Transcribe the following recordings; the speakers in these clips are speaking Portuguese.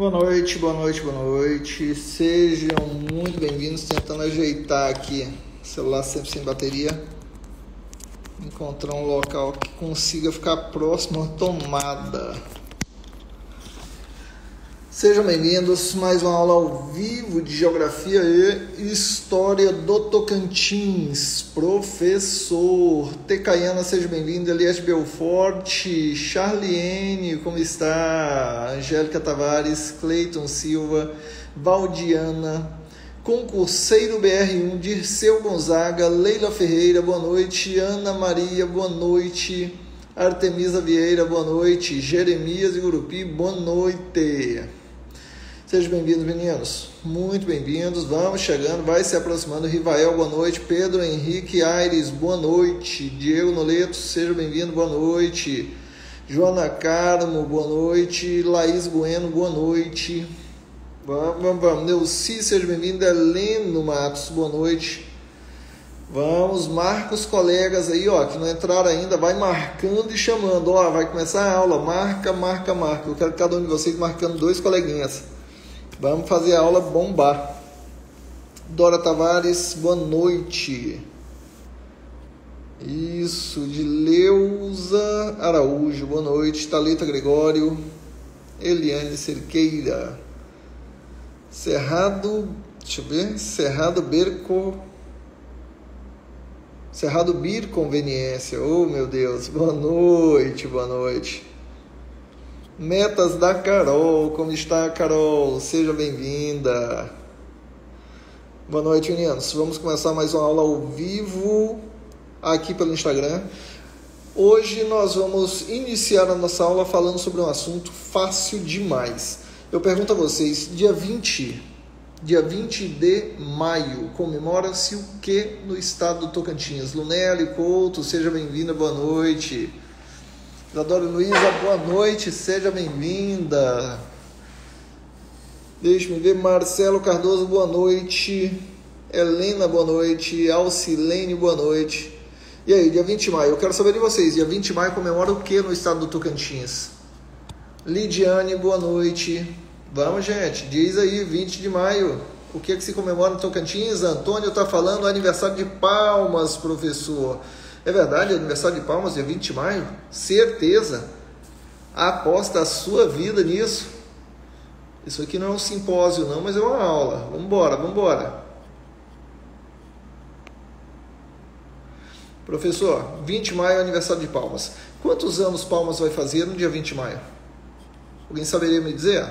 Boa noite, boa noite, boa noite. Sejam muito bem-vindos. Tentando ajeitar aqui o celular sempre sem bateria. Encontrar um local que consiga ficar próximo à tomada. Sejam bem-vindos. Mais uma aula ao vivo de Geografia e História do Tocantins. Professor Tecaiana, seja bem-vindo. Elias Belfort, Charliene, como está? Angélica Tavares, Cleiton Silva, Valdiana, concurseiro BR1, Dirceu Gonzaga, Leila Ferreira, boa noite. Ana Maria, boa noite. Artemisa Vieira, boa noite. Jeremias Igurupi, boa noite. Sejam bem-vindos, meninos. Muito bem-vindos. Vamos chegando, vai se aproximando. Rivael, boa noite. Pedro Henrique Aires, boa noite. Diego Noleto, seja bem-vindo, boa noite. Joana Carmo, boa noite. Laís Bueno, boa noite. Vamos. Neuci, seja bem-vindo. Heleno Matos, boa noite. Vamos, marca os colegas aí, ó, que não entraram ainda, vai marcando e chamando, ó, vai começar a aula, marca. Eu quero cada um de vocês marcando 2 coleguinhas. Vamos fazer a aula bombar. Dora Tavares, boa noite. Isso, de Leusa Araújo, boa noite. Thalita Gregório, Eliane Cerqueira. Cerrado Bir Conveniência, oh meu Deus, boa noite. Metas da Carol, como está, Carol? Seja bem-vinda. Boa noite, meninos. Vamos começar mais uma aula ao vivo aqui pelo Instagram. Hoje nós vamos iniciar a nossa aula falando sobre um assunto fácil demais. Eu pergunto a vocês, dia 20 de maio, comemora-se o que no estado do Tocantins? Lunelli Couto, seja bem-vinda, boa noite. Isadora Luiza, boa noite, seja bem-vinda. Deixa-me ver, Marcelo Cardoso, boa noite. Helena, boa noite. Alcilene, boa noite. E aí, dia 20 de maio, eu quero saber de vocês, dia 20 de maio comemora o que no estado do Tocantins? Lidiane, boa noite. Vamos, gente, diz aí, 20 de maio, o que se comemora no Tocantins? Antônio está falando aniversário de Palmas, professor. É verdade, aniversário de Palmas, dia 20 de maio? Certeza. Aposta a sua vida nisso. Isso aqui não é um simpósio não, mas é uma aula. Vamos embora. Professor, 20 de maio é aniversário de Palmas. Quantos anos Palmas vai fazer no dia 20 de maio? Alguém saberia me dizer?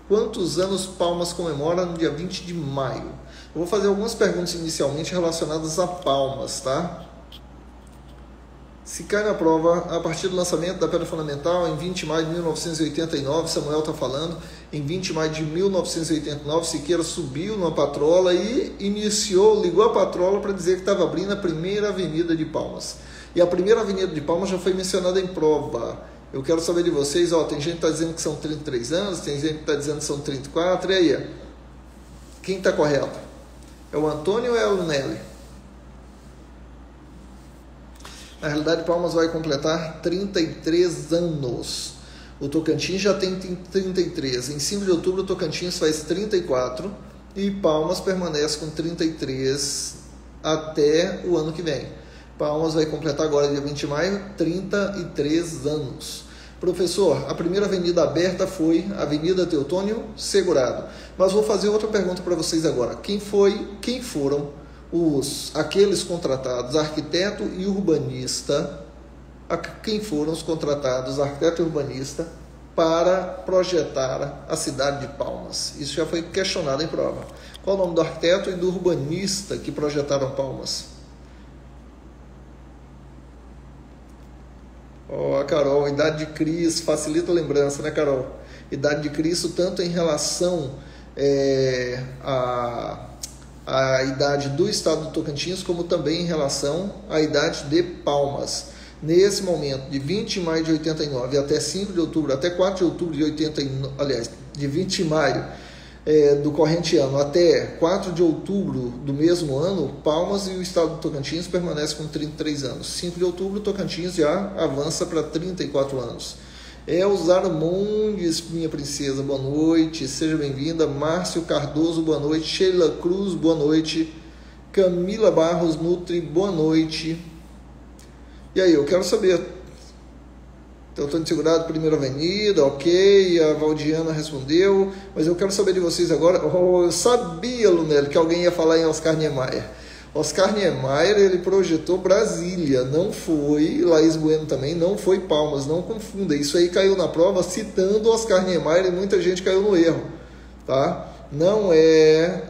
Quantos anos Palmas comemora no dia 20 de maio? Eu vou fazer algumas perguntas inicialmente relacionadas a Palmas, tá? Se cai na prova, a partir do lançamento da Pedra Fundamental, em 20 de maio de 1989, Samuel está falando, em 20 de maio de 1989, Siqueira subiu numa patrola e ligou a patrola para dizer que estava abrindo a primeira avenida de Palmas. E a primeira avenida de Palmas já foi mencionada em prova. Eu quero saber de vocês, ó, tem gente que está dizendo que são 33 anos, tem gente que está dizendo que são 34, e aí? Quem está correto? É o Antônio ou é o Nelly? Na realidade, Palmas vai completar 33 anos. O Tocantins já tem 33. Em 5 de outubro, o Tocantins faz 34 e Palmas permanece com 33 até o ano que vem. Palmas vai completar agora, dia 20 de maio, 33 anos. Professor, a primeira avenida aberta foi a Avenida Teotônio Segurado. Mas vou fazer outra pergunta para vocês agora. Quem foram aqueles contratados, arquiteto e urbanista, quem foram os contratados, arquiteto e urbanista, para projetar a cidade de Palmas? Isso já foi questionado em prova. Qual o nome do arquiteto e do urbanista que projetaram Palmas? Ó, Carol, idade de Cristo, facilita a lembrança, né, Carol? Idade de Cristo, tanto em relação a idade do estado do Tocantins, como também em relação à idade de Palmas. Nesse momento, de 20 de maio de 89 até 5 de outubro, até 4 de outubro de 89, aliás, de 20 de maio do corrente ano até 4 de outubro do mesmo ano, Palmas e o estado do Tocantins permanecem com 33 anos. 5 de outubro, o Tocantins já avança para 34 anos. Elza Armondes, minha princesa, boa noite, seja bem-vinda. Márcio Cardoso, boa noite. Sheila Cruz, boa noite. Camila Barros Nutri, boa noite. E aí, eu quero saber, Teotônio Segurado, Primeira Avenida, ok, a Valdiana respondeu, mas eu quero saber de vocês agora. Eu sabia, Lunelli, que alguém ia falar em Oscar Niemeyer. Oscar Niemeyer, ele projetou Brasília, não foi, Laís Bueno também, não foi Palmas, não confunda, isso aí caiu na prova citando Oscar Niemeyer e muita gente caiu no erro, tá? Não é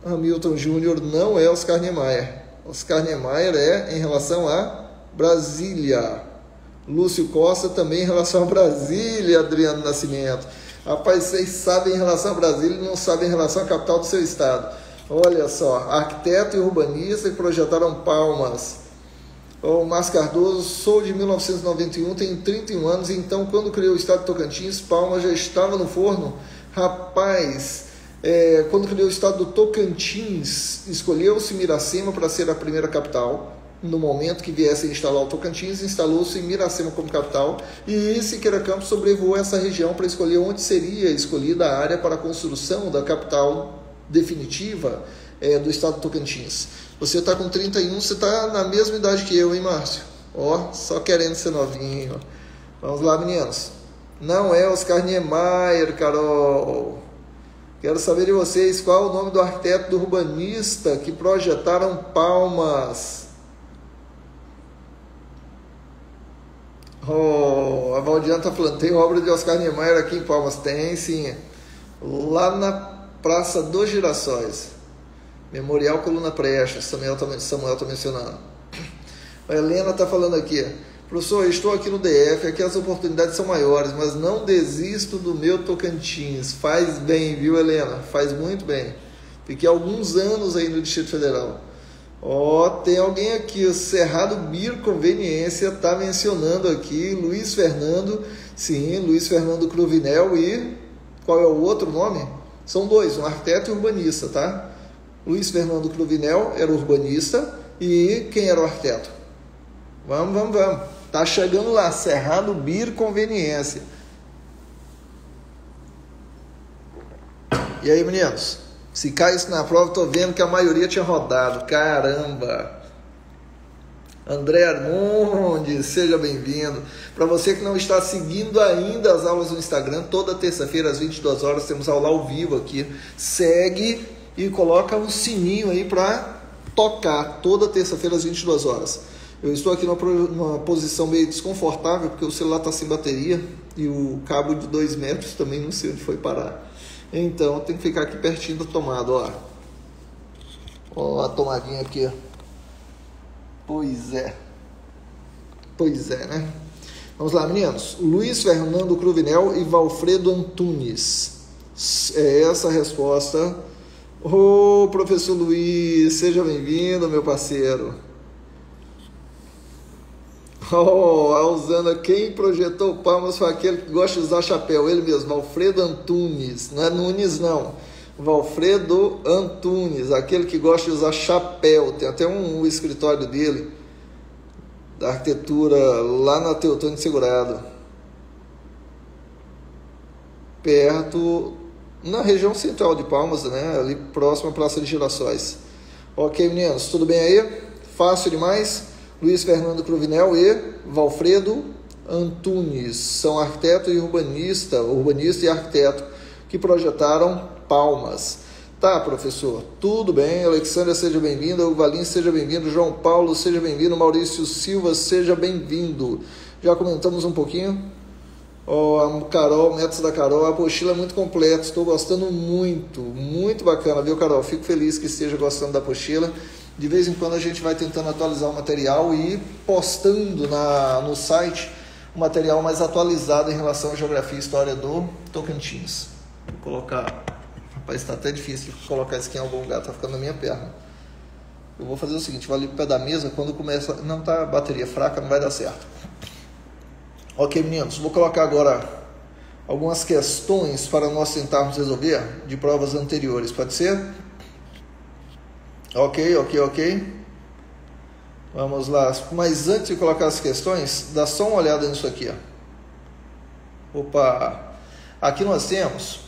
Hamilton Júnior, não é Oscar Niemeyer. Oscar Niemeyer é em relação a Brasília. Lúcio Costa também em relação a Brasília, Adriano Nascimento. Rapaz, vocês sabem em relação a Brasília e não sabem em relação à capital do seu estado. Olha só, arquiteto e urbanista que projetaram Palmas. O Márcio Cardoso, sou de 1991, tenho 31 anos, então quando criou o estado de Tocantins, Palmas já estava no forno. Rapaz, quando criou o estado do Tocantins, escolheu-se Miracema para ser a primeira capital. No momento que viesse a instalar o Tocantins, instalou-se Miracema como capital e Siqueira Campos sobrevoou essa região para escolher onde seria escolhida a área para a construção da capital definitiva do estado do Tocantins. Você está com 31, você está na mesma idade que eu, hein, Márcio? Ó, só querendo ser novinho. Vamos lá, meninos. Não é Oscar Niemeyer, Carol. Quero saber de vocês qual é o nome do arquiteto, do urbanista que projetaram Palmas. Oh, a Valdiana está falando, tem obra de Oscar Niemeyer aqui em Palmas? Tem, sim. Lá na Praça dos Girassóis. Memorial Coluna Prestes, Samuel está mencionando. A Helena está falando aqui. Professor, estou aqui no DF, aqui as oportunidades são maiores, mas não desisto do meu Tocantins. Faz bem, viu, Helena? Faz muito bem. Fiquei alguns anos aí no Distrito Federal. Tem alguém aqui, o Cerrado Bir Conveniência está mencionando aqui, Luiz Fernando, sim, Luiz Fernando Cruvinel e qual é o outro nome? São dois, um arquiteto e urbanista, tá? Luiz Fernando Cruvinel era urbanista e quem era o arquiteto? Vamos. Tá chegando lá, Cerrado Bir Conveniência. E aí, meninos? Se cai isso na prova, tô vendo que a maioria tinha rodado. Caramba! André Armondes, seja bem-vindo. Para você que não está seguindo ainda as aulas no Instagram, toda terça-feira às 22 horas temos aula ao vivo aqui. Segue e coloca o sininho aí para tocar toda terça-feira às 22 horas. Eu estou aqui numa posição meio desconfortável porque o celular está sem bateria e o cabo de 2 metros também não sei onde foi parar. Então tem que ficar aqui pertinho da tomada, ó a tomadinha aqui, ó. Pois é, né? Vamos lá, meninos. Luiz Fernando Cruvinel e Valfredo Antunes. É essa a resposta. Professor Luiz, seja bem-vindo, meu parceiro. A Usana, quem projetou Palmas foi aquele que gosta de usar chapéu, ele mesmo, Valfredo Antunes, não é Nunes não, Valfredo Antunes, aquele que gosta de usar chapéu, tem até um escritório dele, da arquitetura, lá na Teotônio Segurado, perto, na região central de Palmas, né, ali próximo à Praça de Girassóis. Ok, meninos, tudo bem aí? Fácil demais? Luiz Fernando Cruvinel e Valfredo Antunes são arquiteto e urbanista e arquiteto que projetaram Palmas. Tá, professor, tudo bem. Alexandra, seja bem-vindo. Hugo Valim, seja bem-vindo. João Paulo, seja bem-vindo. Maurício Silva, seja bem-vindo. Já comentamos um pouquinho. A Carol, métodos da Carol, a apostila é muito completa, estou gostando muito bacana, viu, Carol? Fico feliz que esteja gostando da apostila. De vez em quando a gente vai tentando atualizar o material e postando no site o material mais atualizado em relação à geografia e história do Tocantins. Vou colocar... Rapaz, está até difícil colocar isso aqui em algum lugar, está ficando na minha perna. Eu vou fazer o seguinte, vou ali pro pé da mesa, quando começa... Não, tá bateria fraca, não vai dar certo. Ok, meninos, vou colocar agora algumas questões para nós tentarmos resolver de provas anteriores, pode ser? Ok. Vamos lá. Mas antes de colocar as questões, dá só uma olhada nisso aqui, ó. Opa! Aqui nós temos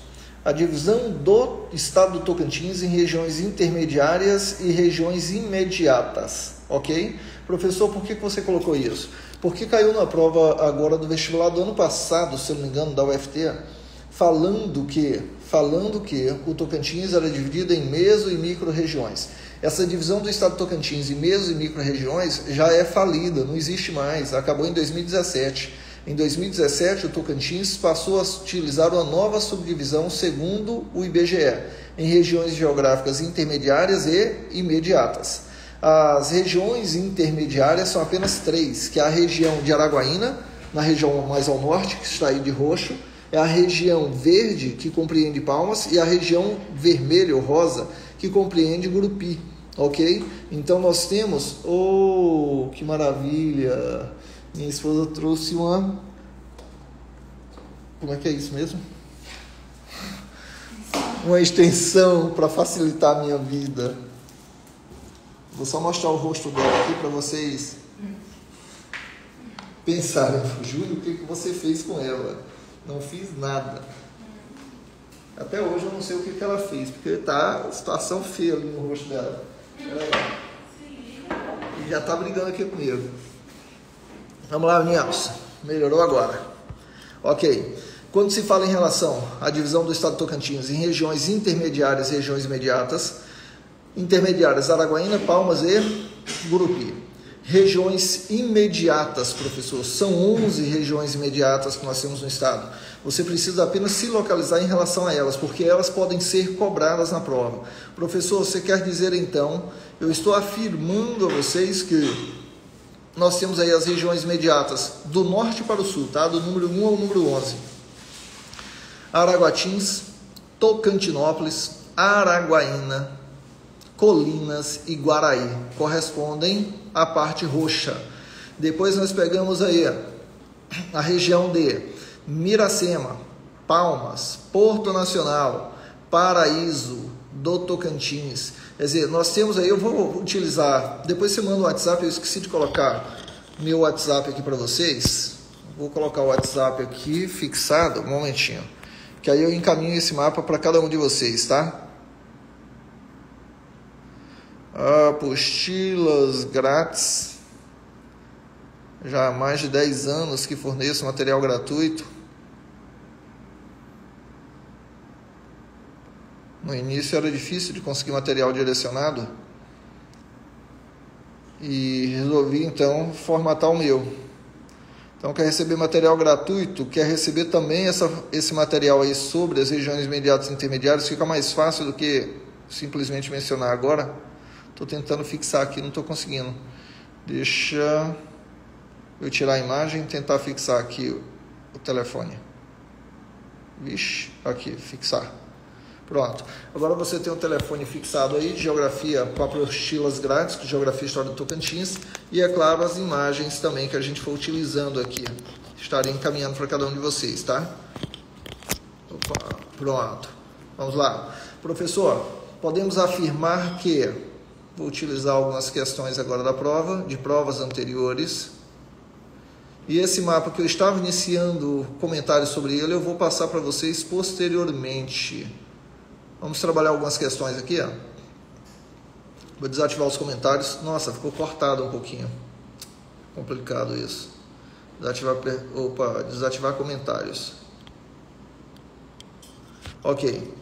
a divisão do estado do Tocantins em regiões intermediárias e regiões imediatas, ok? Professor, por que você colocou isso? Porque caiu na prova agora do vestibular do ano passado, se eu não me engano, da UFT, falando que o Tocantins era dividido em meso e micro-regiões. Essa divisão do estado do Tocantins em meso e micro-regiões já é falida, não existe mais, acabou em 2017. Em 2017, o Tocantins passou a utilizar uma nova subdivisão segundo o IBGE, em regiões geográficas intermediárias e imediatas. As regiões intermediárias são apenas 3, que é a região de Araguaína, na região mais ao norte, que está aí de roxo, é a região verde, que compreende Palmas, e a região vermelha ou rosa, que compreende Gurupi, ok? Então nós temos, que maravilha! Minha esposa trouxe uma... Como é que é isso mesmo? Uma extensão para facilitar a minha vida. Vou só mostrar o rosto dela aqui para vocês pensarem. Júlio, o que você fez com ela? Não fiz nada. Até hoje eu não sei o que ela fez, porque está uma situação feia ali no rosto dela. E já está brigando aqui comigo. Vamos lá, meninos. Melhorou agora. Ok. Quando se fala em relação à divisão do estado do Tocantins em regiões intermediárias e regiões imediatas, intermediárias Araguaína, Palmas e Gurupi. Regiões imediatas, professor, são 11 regiões imediatas que nós temos no estado. Você precisa apenas se localizar em relação a elas, porque elas podem ser cobradas na prova. Professor, você quer dizer então, eu estou afirmando a vocês que nós temos aí as regiões imediatas do norte para o sul, tá? Do número 1 ao número 11. Araguatins, Tocantinópolis, Araguaína, Colinas e Guaraí correspondem à parte roxa. Depois nós pegamos aí a região de Miracema, Palmas, Porto Nacional, Paraíso do Tocantins. Quer dizer, nós temos aí, eu vou utilizar, depois você manda o WhatsApp, eu esqueci de colocar meu WhatsApp aqui para vocês. Vou colocar o WhatsApp aqui fixado, um momentinho, que aí eu encaminho esse mapa para cada um de vocês, tá? Apostilas grátis. Já há mais de 10 anos que forneço material gratuito. No início era difícil de conseguir material direcionado e resolvi então formatar o meu. Então quer receber material gratuito, quer receber também esse material aí sobre as regiões imediatas e intermediárias, fica mais fácil do que simplesmente mencionar agora. Estou tentando fixar aqui, não estou conseguindo. Deixa eu tirar a imagem e tentar fixar aqui o telefone. Vixe, aqui, fixar. Pronto. Agora você tem um telefone fixado aí, de geografia com apostilas grátis, geografia e história do Tocantins, e é claro, as imagens também que a gente for utilizando aqui. Estarei encaminhando para cada um de vocês, tá? Opa, pronto. Vamos lá. Professor, podemos afirmar que, vou utilizar algumas questões agora da prova, de provas anteriores, e esse mapa que eu estava iniciando comentários sobre ele, eu vou passar para vocês posteriormente. Vamos trabalhar algumas questões aqui, ó. Vou desativar os comentários. Nossa, ficou cortado um pouquinho. Complicado isso. Desativar comentários. Ok.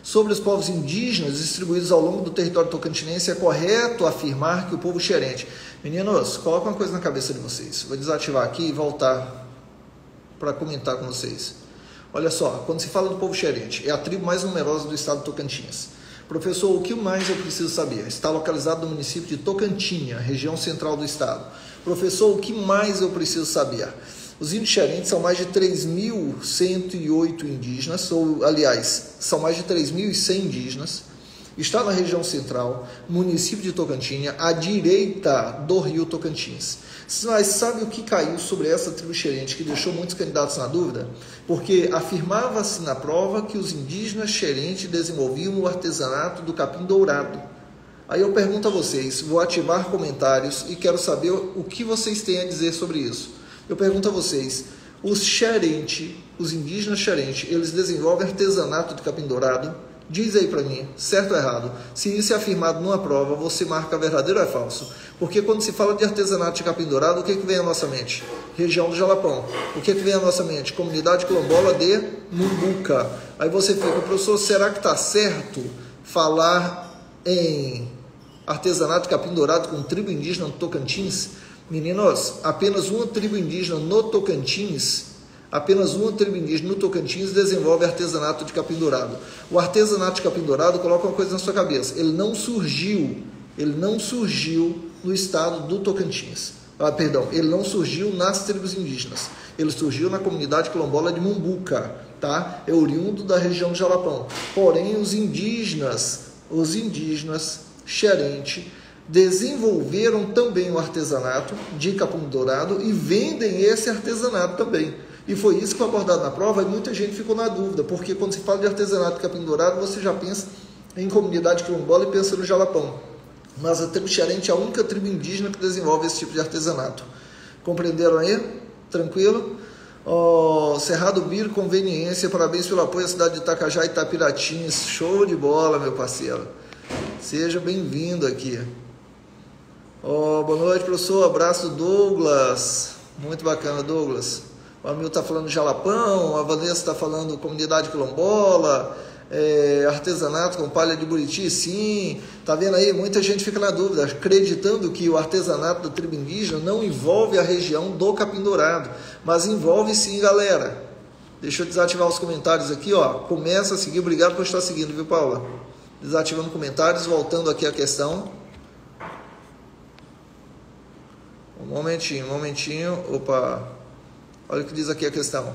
Sobre os povos indígenas distribuídos ao longo do território tocantinense, é correto afirmar que o povo xerente... Meninos, coloca uma coisa na cabeça de vocês. Vou desativar aqui e voltar para comentar com vocês. Olha só, quando se fala do povo xerente, é a tribo mais numerosa do estado do Tocantins. Professor, o que mais eu preciso saber? Está localizado no município de Tocantinha, região central do estado. Professor, o que mais eu preciso saber? Os índios xerentes são mais de 3.108 indígenas, ou, aliás, são mais de 3.100 indígenas. Está na região central, município de Tocantinha, à direita do rio Tocantins. Mas sabe o que caiu sobre essa tribo xerente que deixou muitos candidatos na dúvida? Porque afirmava-se na prova que os indígenas xerentes desenvolviam o artesanato do capim dourado. Aí eu pergunto a vocês, vou ativar comentários e quero saber o que vocês têm a dizer sobre isso. Eu pergunto a vocês, os xerentes os indígenas xerentes, eles desenvolvem artesanato de capim dourado? Diz aí para mim, certo ou errado? Se isso é afirmado numa prova, você marca verdadeiro ou é falso? Porque quando se fala de artesanato de capim dourado, o que vem à nossa mente? Região do Jalapão. O que vem à nossa mente? Comunidade quilombola de Mumbuca. Aí você fica, professor, será que está certo falar em artesanato de capim dourado com tribo indígena no Tocantins? Meninos, apenas uma tribo indígena no Tocantins desenvolve artesanato de capim dourado. O artesanato de capim dourado, coloca uma coisa na sua cabeça, ele não surgiu no estado do Tocantins. Ele não surgiu nas tribos indígenas. Ele surgiu na comunidade quilombola de Mumbuca, tá? É oriundo da região do Jalapão. Porém, os indígenas xerente, desenvolveram também o artesanato de capim dourado e vendem esse artesanato também. E foi isso que foi abordado na prova e muita gente ficou na dúvida, porque quando se fala de artesanato de capim dourado, você já pensa em comunidade quilombola e pensa no Jalapão. Mas a tribo xerente é a única tribo indígena que desenvolve esse tipo de artesanato. Compreenderam aí? Tranquilo? Cerrado Biro, conveniência, parabéns pelo apoio à cidade de Itacajá e Itapiratins. Show de bola, meu parceiro. Seja bem-vindo aqui. Boa noite, professor. Abraço, Douglas. Muito bacana, Douglas. O Amil está falando Jalapão, a Vanessa está falando comunidade quilombola, artesanato com palha de buriti, sim. Tá vendo aí? Muita gente fica na dúvida, acreditando que o artesanato da tribo indígena não envolve a região do capim dourado, mas envolve sim, galera. Deixa eu desativar os comentários aqui, ó. Começa a seguir, obrigado por estar seguindo, viu, Paula? Desativando comentários, voltando aqui à questão. Um momentinho. Opa, olha o que diz aqui a questão.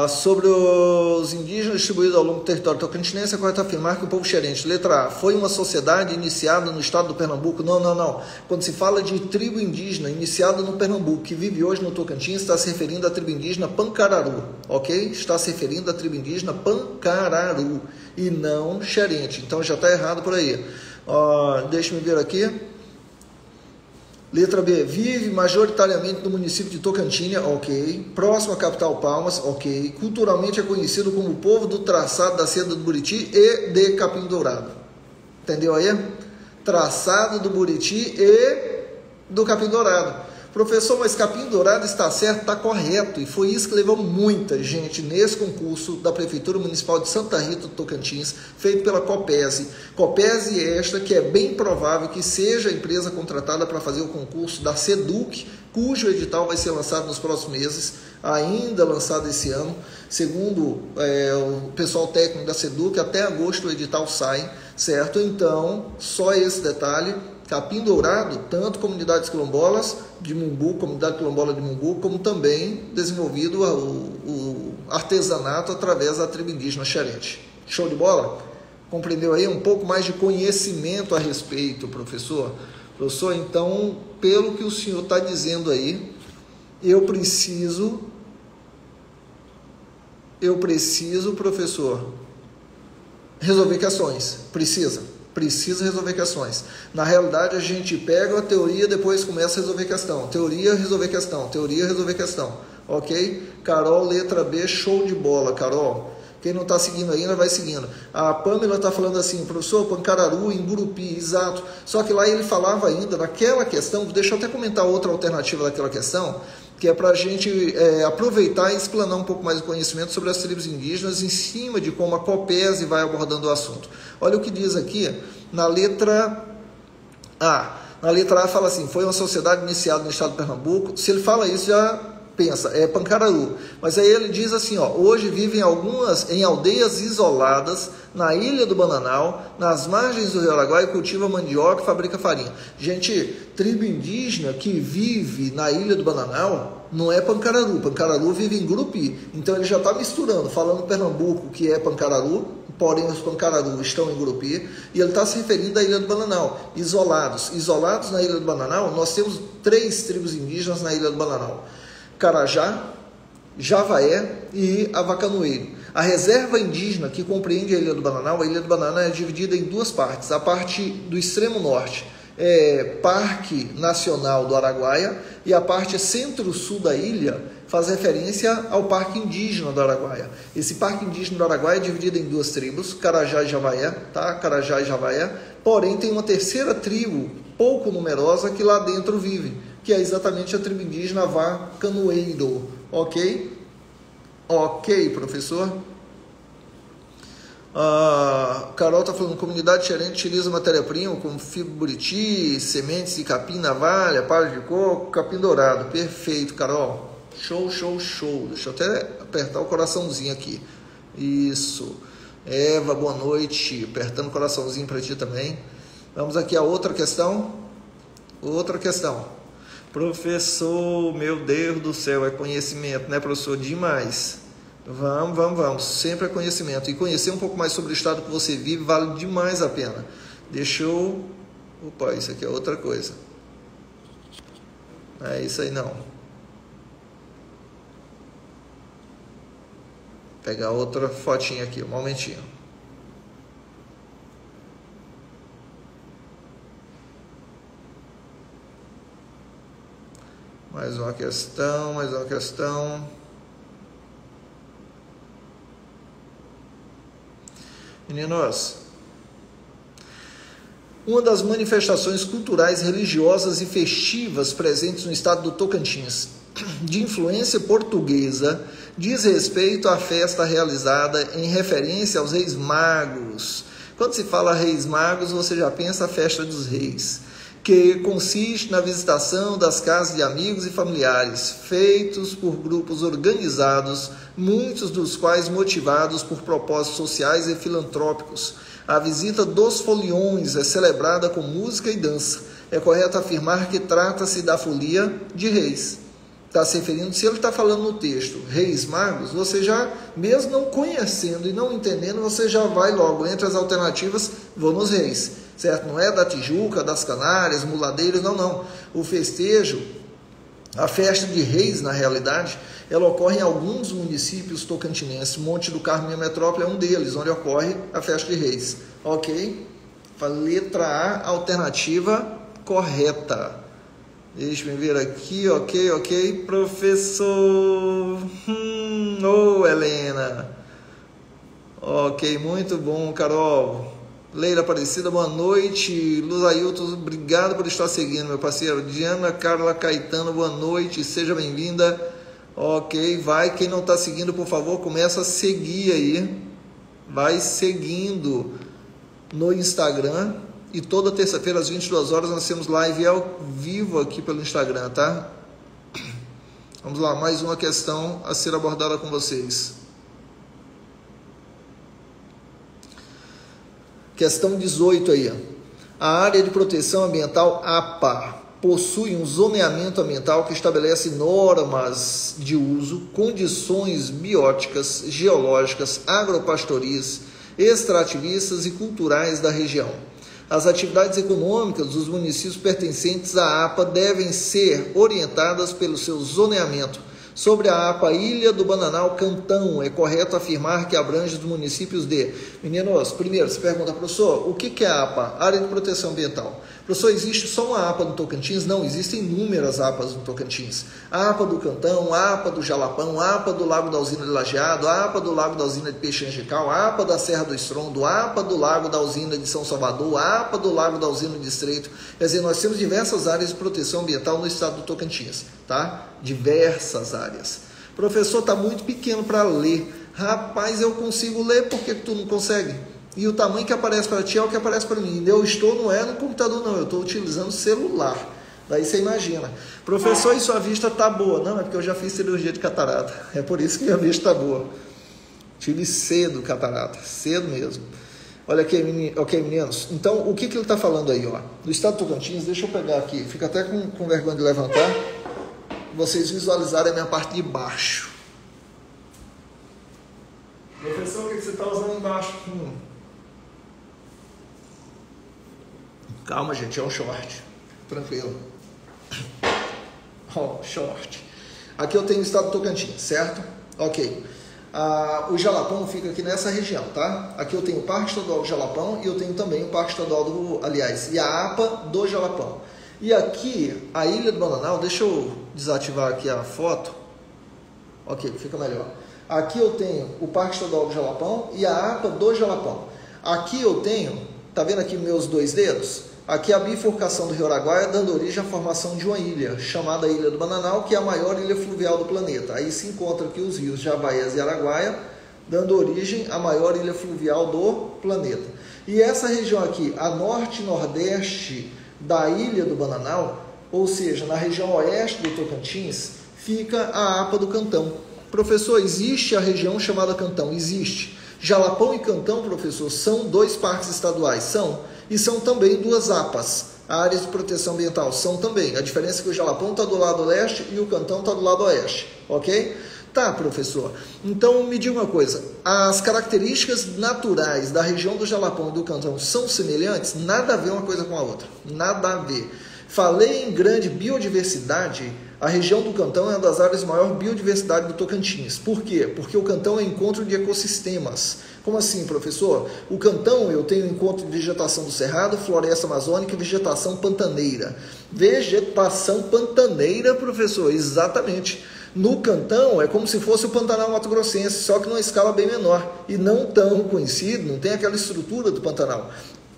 Sobre os indígenas distribuídos ao longo do território tocantinense, é correto afirmar que o povo xerente, letra A, foi uma sociedade iniciada no estado do Pernambuco? Não. Quando se fala de tribo indígena iniciada no Pernambuco, que vive hoje no Tocantins, está se referindo à tribo indígena Pancararu, ok? Está se referindo à tribo indígena Pancararu e não xerente. Então já está errado por aí. Deixa-me ver aqui. Letra B, vive majoritariamente no município de Tocantinha, ok. Próximo à capital Palmas, ok. Culturalmente é conhecido como o povo do traçado da seda do Buriti e de capim dourado. Entendeu aí? Traçado do Buriti e do capim dourado. Professor, mas capim dourado está certo? Está correto. E foi isso que levou muita gente nesse concurso da Prefeitura Municipal de Santa Rita do Tocantins, feito pela Copese. Copese esta que é bem provável que seja a empresa contratada para fazer o concurso da SEDUC, cujo edital vai ser lançado nos próximos meses, ainda lançado esse ano. Segundo o pessoal técnico da SEDUC, até agosto o edital sai, certo? Então, só esse detalhe. Capim dourado, tanto comunidades quilombolas de Mumbu, comunidade quilombola de Mumbu, como também desenvolvido o artesanato através da tribo indígena xerente. Show de bola? Compreendeu aí? Um pouco mais de conhecimento a respeito, professor? Professor, então, pelo que o senhor está dizendo aí, eu preciso, professor, resolver questões. Precisa resolver questões. Na realidade, a gente pega a teoria, depois começa a resolver questão. Teoria, resolver questão. Ok? Carol, letra B, show de bola, Carol. Quem não está seguindo ainda, vai seguindo. A Pamela está falando assim, professor, Pancararu, em Gurupi, exato. Só que lá ele falava ainda, naquela questão, deixa eu até comentar outra alternativa daquela questão, que é para a gente aproveitar e explanar um pouco mais o conhecimento sobre as tribos indígenas em cima de como a Copese vai abordando o assunto. Olha o que diz aqui na letra A. Na letra A fala assim, foi uma sociedade iniciada no estado de Pernambuco. Se ele fala isso, já pensa, é Pancararu. Mas aí ele diz assim, ó, hoje vivem em aldeias isoladas na Ilha do Bananal, nas margens do Rio Araguaia, e cultiva mandioca e fabrica farinha. Gente, tribo indígena que vive na Ilha do Bananal não é Pancararu. Pancararu vive em Gurupi. Então ele já está misturando, falando Pernambuco, que é Pancararu, porém os Pancararu estão em Gurupi, e ele está se referindo à Ilha do Bananal, isolados. Isolados na Ilha do Bananal, nós temos 3 tribos indígenas na Ilha do Bananal: Carajá, Javaé e Avacanoeiro. A reserva indígena que compreende a Ilha do Bananal é dividida em 2 partes. A parte do extremo norte, Parque Nacional do Araguaia, e a parte centro-sul da ilha faz referência ao Parque Indígena do Araguaia. Esse Parque Indígena do Araguaia é dividido em duas tribos, Carajá e Javaé, tá? Carajá e Javaé, porém tem uma terceira tribo, pouco numerosa, que lá dentro vive, que é exatamente a tribo indígena Vacanoeiro, ok? Ok, professor? Carol está falando, comunidade xerente utiliza matéria-prima como fibra buriti, sementes de capim, navalha, palha de coco, capim dourado. Perfeito, Carol. Show, show, show. Deixa eu até apertar o coraçãozinho aqui. Isso. Eva, boa noite. Apertando o coraçãozinho para ti também. Vamos aqui a outra questão. Outra questão. Professor, meu Deus do céu, é conhecimento, né, professor? Demais. Vamos. Sempre é conhecimento. E conhecer um pouco mais sobre o estado que você vive vale demais a pena. Deixa eu... Opa, isso aqui é outra coisa. Não é isso aí não. Vou pegar outra fotinha aqui, um momentinho. Mais uma questão. Meninos, uma das manifestações culturais, religiosas e festivas presentes no estado do Tocantins, de influência portuguesa, diz respeito à festa realizada em referência aos Reis Magos. Quando se fala Reis Magos, você já pensa a festa dos reis, que consiste na visitação das casas de amigos e familiares, feitos por grupos organizados, muitos dos quais motivados por propósitos sociais e filantrópicos. A visita dos foliões é celebrada com música e dança. É correto afirmar que trata-se da folia de reis. Está se referindo, se ele está falando no texto Reis Magos, você já, mesmo não conhecendo e não entendendo, você já vai logo, entre as alternativas, vou nos reis, certo? Não é da Tijuca, das Canárias, Muladeiros, não. O festejo, a festa de reis, na realidade, ela ocorre em alguns municípios tocantinenses. Monte do Carmo e a metrópole é um deles, onde ocorre a festa de reis. Ok? Letra A, alternativa correta. Deixa-me ver aqui, ok. Professor... Helena. Ok, muito bom, Carol. Leila Aparecida, boa noite. Luz Ailton, obrigado por estar seguindo, meu parceiro. Diana Carla Caetano, boa noite, seja bem-vinda. Ok, vai. Quem não está seguindo, por favor, começa a seguir aí. Vai seguindo no Instagram. E toda terça-feira, às 22 horas, nós temos live ao vivo aqui pelo Instagram, tá? Vamos lá, mais uma questão a ser abordada com vocês. Questão 18 aí. A área de proteção ambiental APA possui um zoneamento ambiental que estabelece normas de uso, condições bióticas, geológicas, agropastoris, extrativistas e culturais da região. As atividades econômicas dos municípios pertencentes à APA devem ser orientadas pelo seu zoneamento. Sobre a APA Ilha do Bananal Cantão, é correto afirmar que abrange os municípios de... Meninos, primeiro, você pergunta, professor, o que é a APA? Área de Proteção Ambiental. Professor, existe só uma APA no Tocantins? Não, existem inúmeras APAs no Tocantins. A APA do Cantão, a APA do Jalapão, a APA do Lago da Usina de Lajeado, a APA do Lago da Usina de Peixe Angelical, a APA da Serra do Estrondo, a APA do Lago da Usina de São Salvador, a APA do Lago da Usina de Estreito. Quer dizer, nós temos diversas áreas de proteção ambiental no estado do Tocantins, tá? Diversas áreas. Professor, está muito pequeno para ler. Rapaz, eu consigo ler, por que tu não consegue? E o tamanho que aparece para ti é o que aparece para mim. Eu estou, não é no computador, não. Eu estou utilizando celular. Daí você imagina. Professor, e sua vista está boa? Não, é porque eu já fiz cirurgia de catarata. É por isso que minha vista está boa. Tive cedo catarata. Cedo mesmo. Olha aqui, ok, meninos. Então, o que ele está falando aí? Ó? Do estado do Tocantins, deixa eu pegar aqui. Fica até com vergonha de levantar. Vocês visualizarem a minha parte de baixo. Professor, o que você está usando embaixo? Calma, gente, é um short. Tranquilo. Short. Aqui eu tenho o estado do Tocantins, certo? Ok. O Jalapão fica aqui nessa região, tá? Aqui eu tenho o Parque Estadual do Jalapão e eu tenho também o Parque Estadual e a APA do Jalapão. E aqui, a Ilha do Bananal, deixa eu desativar aqui a foto. Ok, fica melhor. Aqui eu tenho o Parque Estadual do Jalapão e a APA do Jalapão. Aqui eu tenho, tá vendo aqui meus dois dedos? Aqui a bifurcação do Rio Araguaia, dando origem à formação de uma ilha, chamada Ilha do Bananal, que é a maior ilha fluvial do planeta. Aí se encontra aqui os rios Javaias e Araguaia, dando origem à maior ilha fluvial do planeta. E essa região aqui, a norte e nordeste da Ilha do Bananal, ou seja, na região oeste do Tocantins, fica a APA do Cantão. Professor, existe a região chamada Cantão? Existe. Jalapão e Cantão, professor, são dois parques estaduais? São. E são também duas APAs, áreas de proteção ambiental, são também. A diferença é que o Jalapão está do lado leste e o Cantão está do lado oeste, ok? Tá, professor. Então, me diga uma coisa, as características naturais da região do Jalapão e do Cantão são semelhantes? Nada a ver uma coisa com a outra, nada a ver. Falei em grande biodiversidade, a região do Cantão é uma das áreas de maior biodiversidade do Tocantins. Por quê? Porque o Cantão é encontro de ecossistemas. Como assim, professor? O Cantão eu tenho encontro de vegetação do Cerrado, floresta amazônica e vegetação pantaneira. Vegetação pantaneira, professor, exatamente. No Cantão é como se fosse o Pantanal Mato Grossense, só que numa escala bem menor e não tão conhecido, não tem aquela estrutura do Pantanal.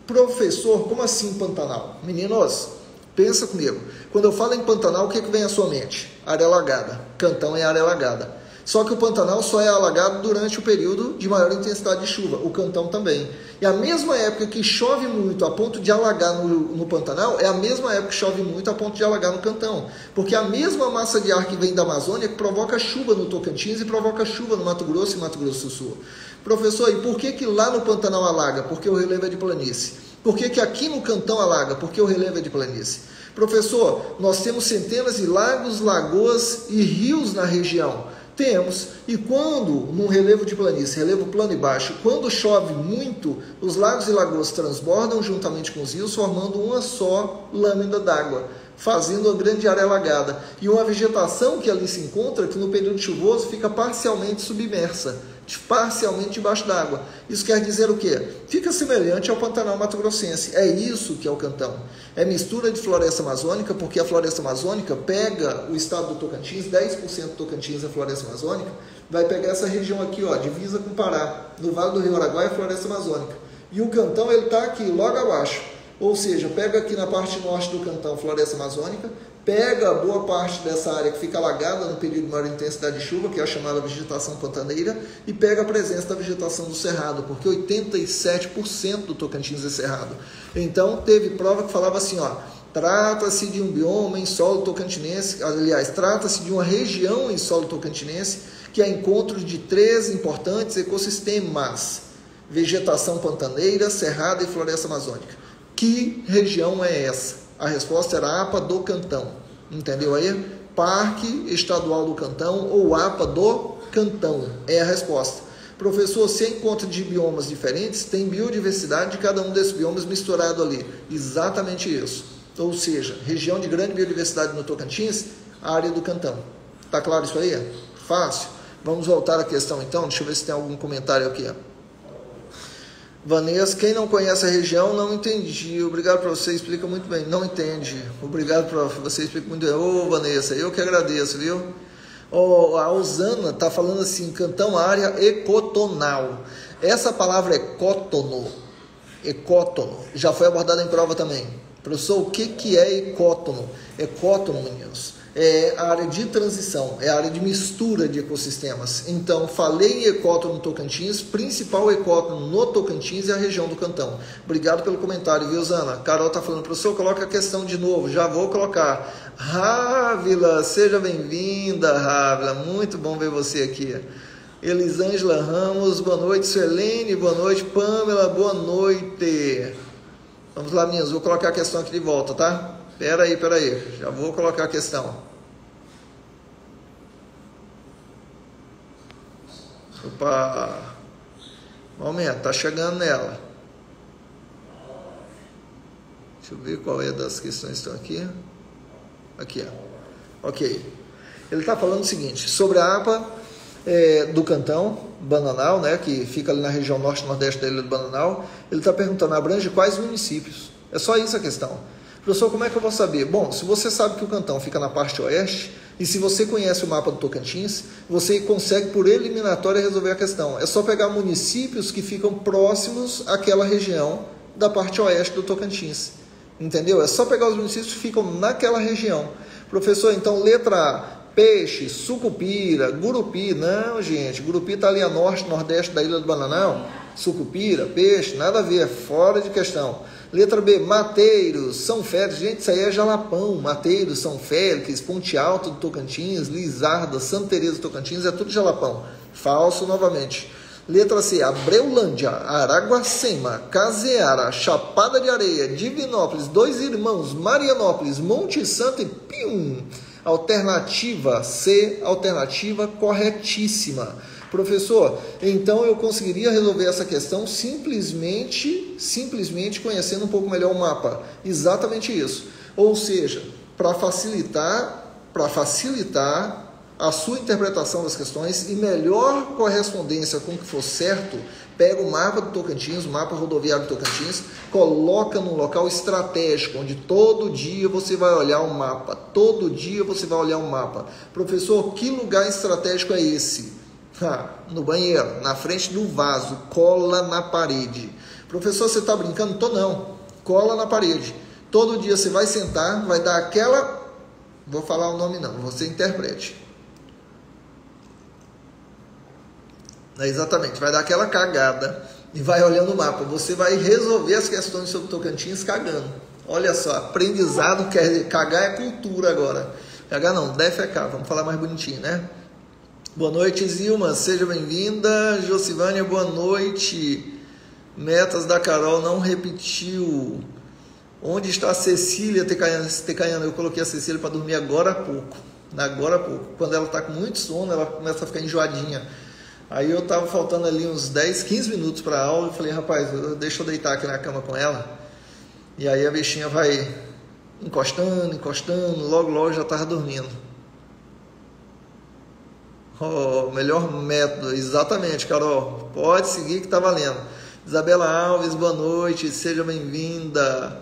Professor, como assim Pantanal? Meninos, pensa comigo. Quando eu falo em Pantanal, o que vem à sua mente? Área alagada. Cantão é área alagada. Só que o Pantanal só é alagado durante o período de maior intensidade de chuva. O Cantão também. E a mesma época que chove muito a ponto de alagar no Pantanal, é a mesma época que chove muito a ponto de alagar no Cantão. Porque a mesma massa de ar que vem da Amazônia provoca chuva no Tocantins e provoca chuva no Mato Grosso e Mato Grosso do Sul. Professor, e por que lá no Pantanal alaga? Porque o relevo é de planície. Por que aqui no Cantão alaga? Porque o relevo é de planície. Professor, nós temos centenas de lagos, lagoas e rios na região. Temos, e quando, num relevo de planície, relevo plano e baixo, quando chove muito, os lagos e lagoas transbordam juntamente com os rios, formando uma só lâmina d'água, fazendo uma grande área alagada. E uma vegetação que ali se encontra, que no período chuvoso fica parcialmente submersa, parcialmente debaixo d'água. Isso quer dizer o quê? Fica semelhante ao Pantanal Mato Grossense. É isso que é o Cantão. É mistura de floresta amazônica, porque a floresta amazônica pega o estado do Tocantins, 10% do Tocantins é floresta amazônica, vai pegar essa região aqui, ó, divisa com o Pará, no Vale do Rio Araguaia é floresta amazônica. E o Cantão, ele está aqui, logo abaixo. Ou seja, pega aqui na parte norte do Cantão floresta amazônica, pega boa parte dessa área que fica alagada no período de maior intensidade de chuva, que é a chamada vegetação pantaneira, e pega a presença da vegetação do Cerrado, porque 87% do Tocantins é Cerrado. Então, teve prova que falava assim, ó, trata-se de um bioma em solo tocantinense, aliás, trata-se de uma região em solo tocantinense, que é encontro de 3 importantes ecossistemas, vegetação pantaneira, cerrada e floresta amazônica. Que região é essa? A resposta era a APA do Cantão, entendeu aí? Parque Estadual do Cantão ou APA do Cantão, é a resposta. Professor, se encontra de biomas diferentes, tem biodiversidade de cada um desses biomas misturado ali. Exatamente isso. Ou seja, região de grande biodiversidade no Tocantins, área do Cantão. Tá claro isso aí? Fácil. Vamos voltar à questão então, deixa eu ver se tem algum comentário aqui. Vanessa, quem não conhece a região, não entendi. Obrigado para você, explica muito bem. Não entende. Obrigado para você, explica muito bem. Ô, Vanessa, eu que agradeço, viu? A Osana está falando assim, Cantão, área ecotonal. Essa palavra ecótono, já foi abordada em prova também. Professor, o que é ecótono? Ecótono, meninos, é a área de transição, é a área de mistura de ecossistemas. Então, falei em ecótono no Tocantins, principal ecótono no Tocantins é a região do Cantão. Obrigado pelo comentário, viu, Zana? Carol está falando, professor, coloca a questão de novo, já vou colocar. Rávila, seja bem-vinda, Rávila, muito bom ver você aqui. Elisângela Ramos, boa noite. Suelene, boa noite. Pamela, boa noite. Vamos lá, meninas, vou colocar a questão aqui de volta, tá? Pera aí, já vou colocar a questão. Opa, momento, tá chegando nela. Deixa eu ver qual é das questões que estão aqui. Aqui, ó. Ok. Ele está falando o seguinte, sobre a APA do Cantão, Bananal, né, que fica ali na região norte e nordeste da ilha do Bananal. Ele está perguntando, abrange quais municípios? É só isso a questão. Professor, como é que eu vou saber? Bom, se você sabe que o cantão fica na parte oeste, e se você conhece o mapa do Tocantins, você consegue por eliminatória resolver a questão. É só pegar municípios que ficam próximos àquela região da parte oeste do Tocantins. Entendeu? É só pegar os municípios que ficam naquela região. Professor, então letra A, Peixe, Sucupira, Gurupi. Não, gente, Gurupi está ali a norte, nordeste da ilha do Bananal. Sucupira, Peixe, nada a ver, fora de questão. Letra B, Mateiros, São Félix. Gente, isso aí é Jalapão. Mateiros, São Félix, Ponte Alto do Tocantins, Lizarda, Santa Teresa do Tocantins, é tudo Jalapão. Falso novamente. Letra C, Abreulândia, Araguacema, Caseara, Chapada de Areia, Divinópolis, Dois Irmãos, Marianópolis, Monte Santo e Pium. Alternativa C, alternativa corretíssima. Professor, então eu conseguiria resolver essa questão simplesmente conhecendo um pouco melhor o mapa. Exatamente isso. Ou seja, para facilitar a sua interpretação das questões e melhor correspondência com o que for certo, pega o mapa do Tocantins, o mapa rodoviário do Tocantins, coloca num local estratégico, onde todo dia você vai olhar o mapa. Todo dia você vai olhar o mapa. Professor, que lugar estratégico é esse? No banheiro, na frente do vaso, cola na parede. Professor, você está brincando? Tô não. Cola na parede. Todo dia você vai sentar, vai dar aquela... Vou falar o nome não, você interprete. Exatamente, vai dar aquela cagada e vai olhando o mapa. Você vai resolver as questões sobre Tocantins cagando. Olha só, aprendizado, cagar é cultura agora. Cagar não, defecar, vamos falar mais bonitinho, né? Boa noite, Zilma, seja bem-vinda. Josivânia, boa noite. Metas da Carol não repetiu. Onde está a Cecília Tecaiana? Eu coloquei a Cecília para dormir agora há pouco. Quando ela está com muito sono, ela começa a ficar enjoadinha. Aí eu estava faltando ali uns 10, 15 minutos para a aula. Eu falei, rapaz, deixa eu deitar aqui na cama com ela. E aí a bichinha vai encostando, logo já estava dormindo. Oh, melhor método, exatamente, Carol. Pode seguir que está valendo. Isabela Alves, boa noite, seja bem-vinda.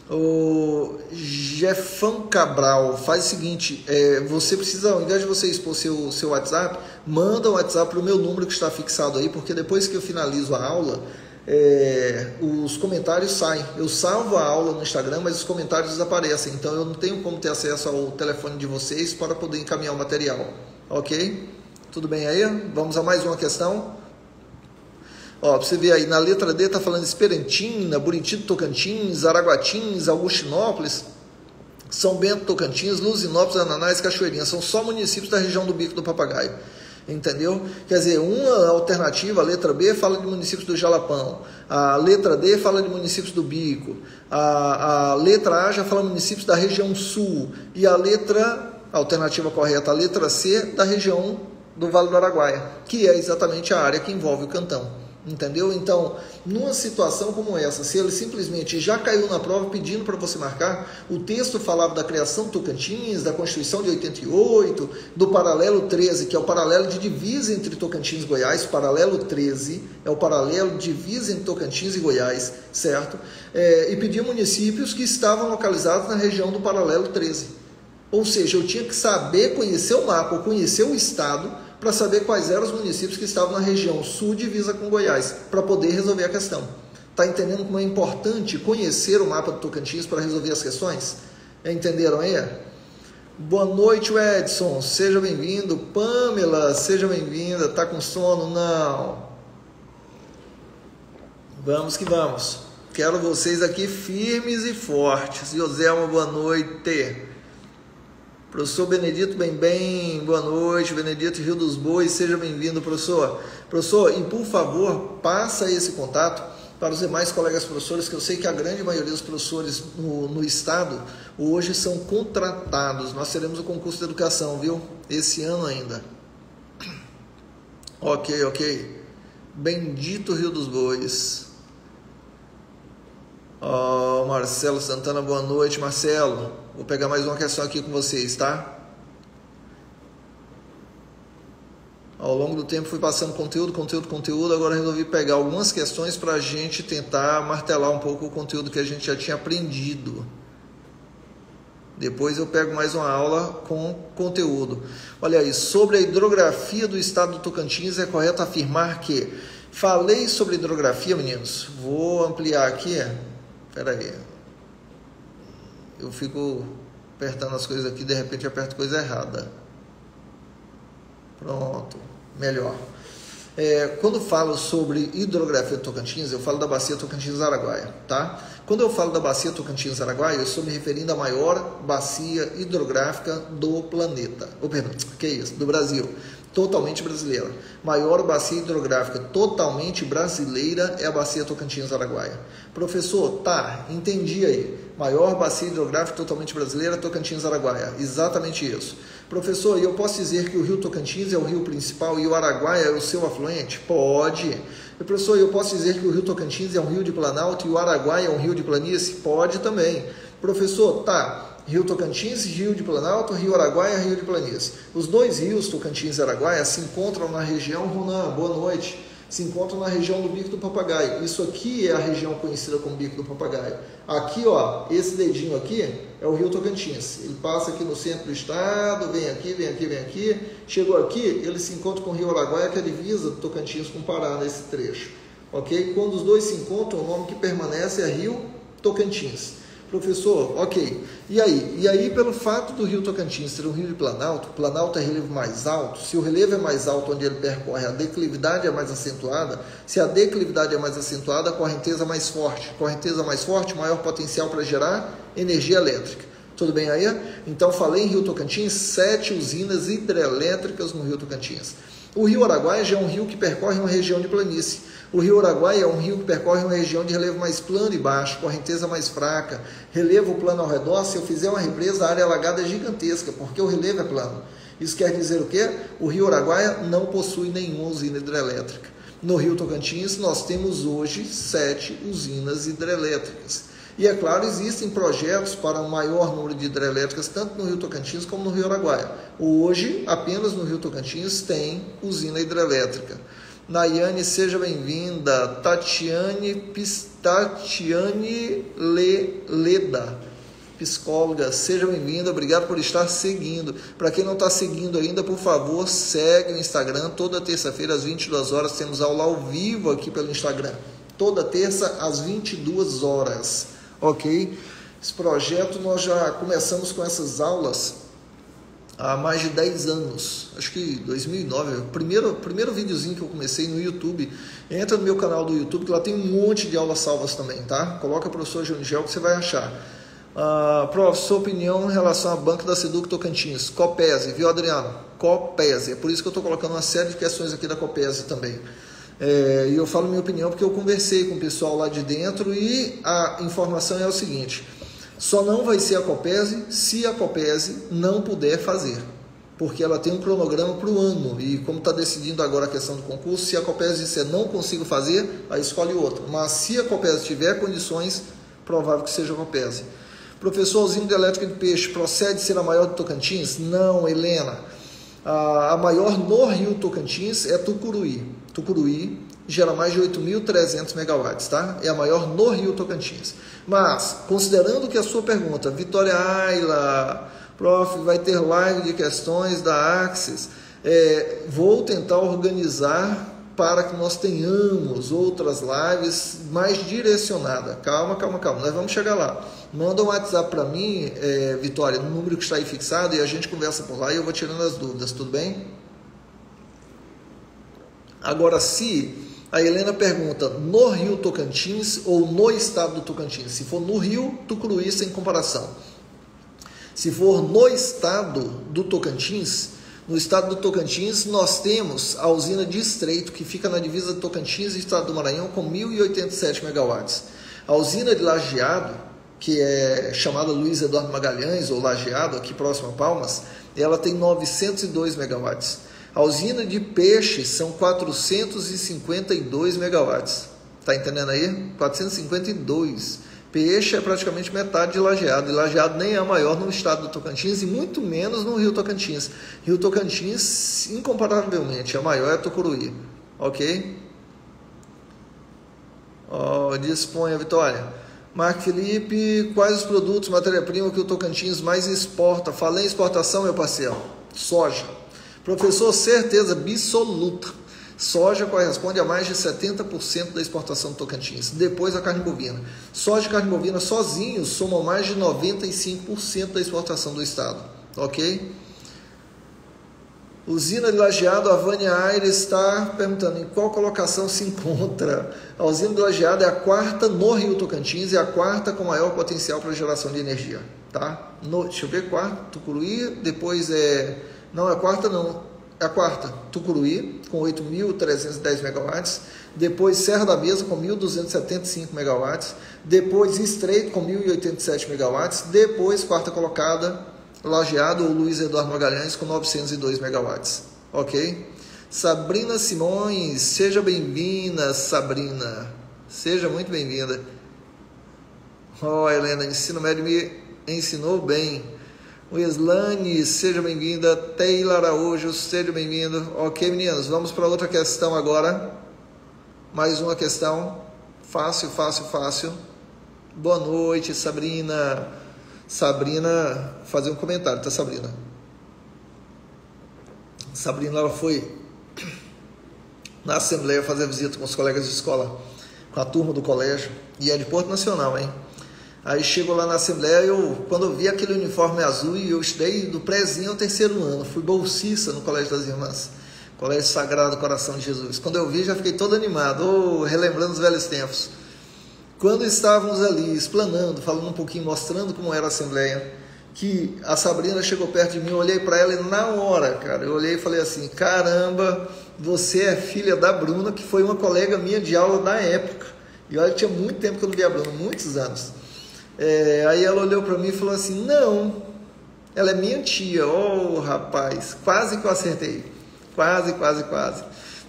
O Jefão Cabral, faz o seguinte, você precisa, ao invés de você expor seu WhatsApp, manda o WhatsApp para o meu número que está fixado aí, porque depois que eu finalizo a aula, os comentários saem. Eu salvo a aula no Instagram, mas os comentários desaparecem, então eu não tenho como ter acesso ao telefone de vocês para poder encaminhar o material. Ok? Tudo bem aí? Vamos a mais uma questão. Ó, pra você ver aí, na letra D tá falando Esperantina, Buriti do Tocantins, Araguatins, Augustinópolis, São Bento do Tocantins, Luzinópolis, Ananás, Cachoeirinha. São só municípios da região do Bico do Papagaio. Entendeu? Quer dizer, uma alternativa, a letra B, fala de municípios do Jalapão. A letra D fala de municípios do Bico. A letra A já fala de municípios da região sul. E a alternativa correta, a letra C, da região do Vale do Araguaia, que é exatamente a área que envolve o cantão. Entendeu? Então, numa situação como essa, se ele simplesmente já caiu na prova pedindo para você marcar, o texto falava da criação do Tocantins, da Constituição de 88, do paralelo 13, que é o paralelo de divisa entre Tocantins e Goiás. O paralelo 13 é o paralelo de divisa entre Tocantins e Goiás, certo? E pedia municípios que estavam localizados na região do paralelo 13. Ou seja, eu tinha que saber, conhecer o mapa, ou conhecer o estado, para saber quais eram os municípios que estavam na região sul divisa com Goiás, para poder resolver a questão. Está entendendo como é importante conhecer o mapa do Tocantins para resolver as questões? Entenderam aí? Boa noite, Edson, seja bem-vindo. Pamela, seja bem-vinda. Está com sono? Não. Vamos que vamos. Quero vocês aqui firmes e fortes. Joselma, boa noite. Professor Benedito bem, boa noite. Benedito Rio dos Bois, seja bem-vindo, professor. Professor, e por favor, passa esse contato para os demais colegas professores, que eu sei que a grande maioria dos professores no estado hoje são contratados. Nós teremos o concurso de educação, viu? Esse ano ainda. Ok. Bendito Rio dos Bois. Marcelo Santana, boa noite, Marcelo. Vou pegar mais uma questão aqui com vocês, tá? Ao longo do tempo fui passando conteúdo, agora resolvi pegar algumas questões para a gente tentar martelar um pouco o conteúdo que a gente já tinha aprendido. Depois eu pego mais uma aula com conteúdo. Olha aí, sobre a hidrografia do estado do Tocantins, é correto afirmar que... Falei sobre hidrografia, meninos. Vou ampliar aqui. Espera aí. Eu fico apertando as coisas aqui, de repente eu aperto coisa errada. Pronto, melhor. Quando falo sobre hidrografia do Tocantins, eu falo da bacia Tocantins-Araguaia, tá? Quando eu falo da bacia Tocantins-Araguaia, eu estou me referindo à maior bacia hidrográfica do planeta. Do Brasil. Totalmente brasileira. Maior bacia hidrográfica totalmente brasileira é a bacia Tocantins-Araguaia. Professor, tá, entendi aí. Maior bacia hidrográfica totalmente brasileira, Tocantins-Araguaia. Exatamente isso. Professor, eu posso dizer que o rio Tocantins é o rio principal e o Araguaia é o seu afluente? Pode. Professor, eu posso dizer que o rio Tocantins é um rio de Planalto e o Araguaia é um rio de planície? Pode também. Professor, tá. Rio Tocantins, Rio de Planalto, Rio Araguaia, Rio de Planície. Os dois rios, Tocantins e Araguaia, se encontram na região, Ronan, boa noite, se encontram na região do Bico do Papagaio. Isso aqui é a região conhecida como Bico do Papagaio. Aqui, ó, esse dedinho aqui é o Rio Tocantins. Ele passa aqui no centro do estado, vem aqui, vem aqui, vem aqui. Chegou aqui, ele se encontra com o Rio Araguaia, que é a divisa do Tocantins com o Pará nesse trecho. Ok? Quando os dois se encontram, o nome que permanece é Rio Tocantins. Professor, ok. E aí, pelo fato do rio Tocantins ser um rio de Planalto, Planalto é relevo mais alto, se o relevo é mais alto onde ele percorre, a declividade é mais acentuada, se a declividade é mais acentuada, a correnteza é mais forte. Correnteza mais forte, maior potencial para gerar energia elétrica. Tudo bem aí? Então, falei em Rio Tocantins, 7 usinas hidrelétricas no Rio Tocantins. O Rio Araguaia já é um rio que percorre uma região de planície. O Rio Araguaia é um rio que percorre uma região de relevo mais plano e baixo, correnteza mais fraca, relevo plano ao redor. Se eu fizer uma represa, a área alagada é gigantesca, porque o relevo é plano. Isso quer dizer o quê? O Rio Araguaia não possui nenhuma usina hidrelétrica. No Rio Tocantins, nós temos hoje 7 usinas hidrelétricas. E, é claro, existem projetos para um maior número de hidrelétricas, tanto no Rio Tocantins como no Rio Araguaia. Hoje, apenas no Rio Tocantins tem usina hidrelétrica. Nayane, seja bem-vinda. Tatiane Leda, psicóloga, seja bem-vinda. Obrigado por estar seguindo. Para quem não está seguindo ainda, por favor, segue o Instagram. Toda terça-feira, às 22 horas, temos aula ao vivo aqui pelo Instagram. Toda terça, às 22 horas. Ok? Esse projeto, nós já começamos com essas aulas há mais de 10 anos, acho que 2009, primeiro videozinho que eu comecei no YouTube. Entra no meu canal do YouTube, que lá tem um monte de aulas salvas também, tá? Coloca professor Junigel que você vai achar. Prof, sua opinião em relação à banca da Seduc Tocantins, Copese, viu, Adriano? Copese, é por isso que eu estou colocando uma série de questões aqui da Copese também. E eu falo minha opinião porque eu conversei com o pessoal lá de dentro e a informação é o seguinte: só não vai ser a Copese se a Copese não puder fazer, porque ela tem um cronograma para o ano, e como está decidindo agora a questão do concurso, se a Copese disser não consigo fazer, aí escolhe outro. Mas se a Copese tiver condições, provável que seja a Copese. Professor, usina hidrelétrica de peixe procede ser a maior do Tocantins? Não, Helena. A maior no Rio Tocantins é Tucuruí. Tucuruí gera mais de 8.300 megawatts, tá? É a maior no Rio Tocantins. Mas, considerando que a sua pergunta, Vitória Ayla, prof, vai ter live de questões da Axis, vou tentar organizar para que nós tenhamos outras lives mais direcionadas. Calma, nós vamos chegar lá. Manda um WhatsApp para mim, Vitória, no número que está aí fixado, e a gente conversa por lá e eu vou tirando as dúvidas, tudo bem? Agora, se a Helena pergunta no Rio Tocantins ou no estado do Tocantins, se for no Rio, Tucuruí sem comparação. Se for no estado do Tocantins, no estado do Tocantins nós temos a usina de Estreito, que fica na divisa do Tocantins e estado do Maranhão, com 1.087 megawatts. A usina de Lajeado, que é chamada Luiz Eduardo Magalhães, ou Lajeado, aqui próximo a Palmas, ela tem 902 megawatts. A usina de Peixe são 452 megawatts. Está entendendo aí? 452. Peixe é praticamente metade de Lajeado, e Lajeado nem é maior no estado do Tocantins, e muito menos no Rio Tocantins. Rio Tocantins, incomparavelmente, a maior é Tucuruí, ok? Dispõe a Vitória. Marco Felipe, quais os produtos, matéria-prima que o Tocantins mais exporta? Falei em exportação, meu parceiro. Soja. Professor, certeza absoluta. Soja corresponde a mais de 70% da exportação do Tocantins. Depois a carne bovina. Soja e carne bovina sozinhos somam mais de 95% da exportação do estado. Ok? Usina de Lajeado, a Vânia Aires está perguntando em qual colocação se encontra. A usina de Lajeado é a quarta no Rio Tocantins e a quarta com maior potencial para geração de energia. Tá? Deixa eu ver, quarta, Tucuruí, depois não é a quarta não, é a quarta, Tucuruí, com 8.310 megawatts, depois Serra da Mesa, com 1.275 megawatts, depois Estreito, com 1.087 megawatts, depois, quarta colocada, Lajeado, ou Luiz Eduardo Magalhães, com 902 megawatts, ok? Sabrina Simões, seja bem-vinda, Sabrina, seja muito bem-vinda. Helena, ensino médio me ensinou bem. O Islane, seja bem-vinda. Taylor Araújo, seja bem-vindo. Ok, meninos, vamos para outra questão agora. Mais uma questão. Fácil, fácil, fácil. Boa noite, Sabrina. Sabrina, fazer um comentário, tá, Sabrina? Sabrina, ela foi na Assembleia fazer visita com os colegas de escola, com a turma do colégio, e é de Porto Nacional, hein? Aí chegou lá na Assembleia, quando eu vi aquele uniforme azul, e eu estudei do prézinho ao terceiro ano, fui bolsista no Colégio das Irmãs, Colégio Sagrado Coração de Jesus. Quando eu vi, já fiquei todo animado, relembrando os velhos tempos. Quando estávamos ali, explanando, falando um pouquinho, mostrando como era a Assembleia, que a Sabrina chegou perto de mim, eu olhei para ela e na hora, cara, eu olhei e falei assim, caramba, você é filha da Bruna, que foi uma colega minha de aula na época. E olha, tinha muito tempo que eu não via a Bruna, muitos anos. Aí ela olhou para mim e falou assim, não, ela é minha tia. Oh, rapaz, quase que eu acertei, quase.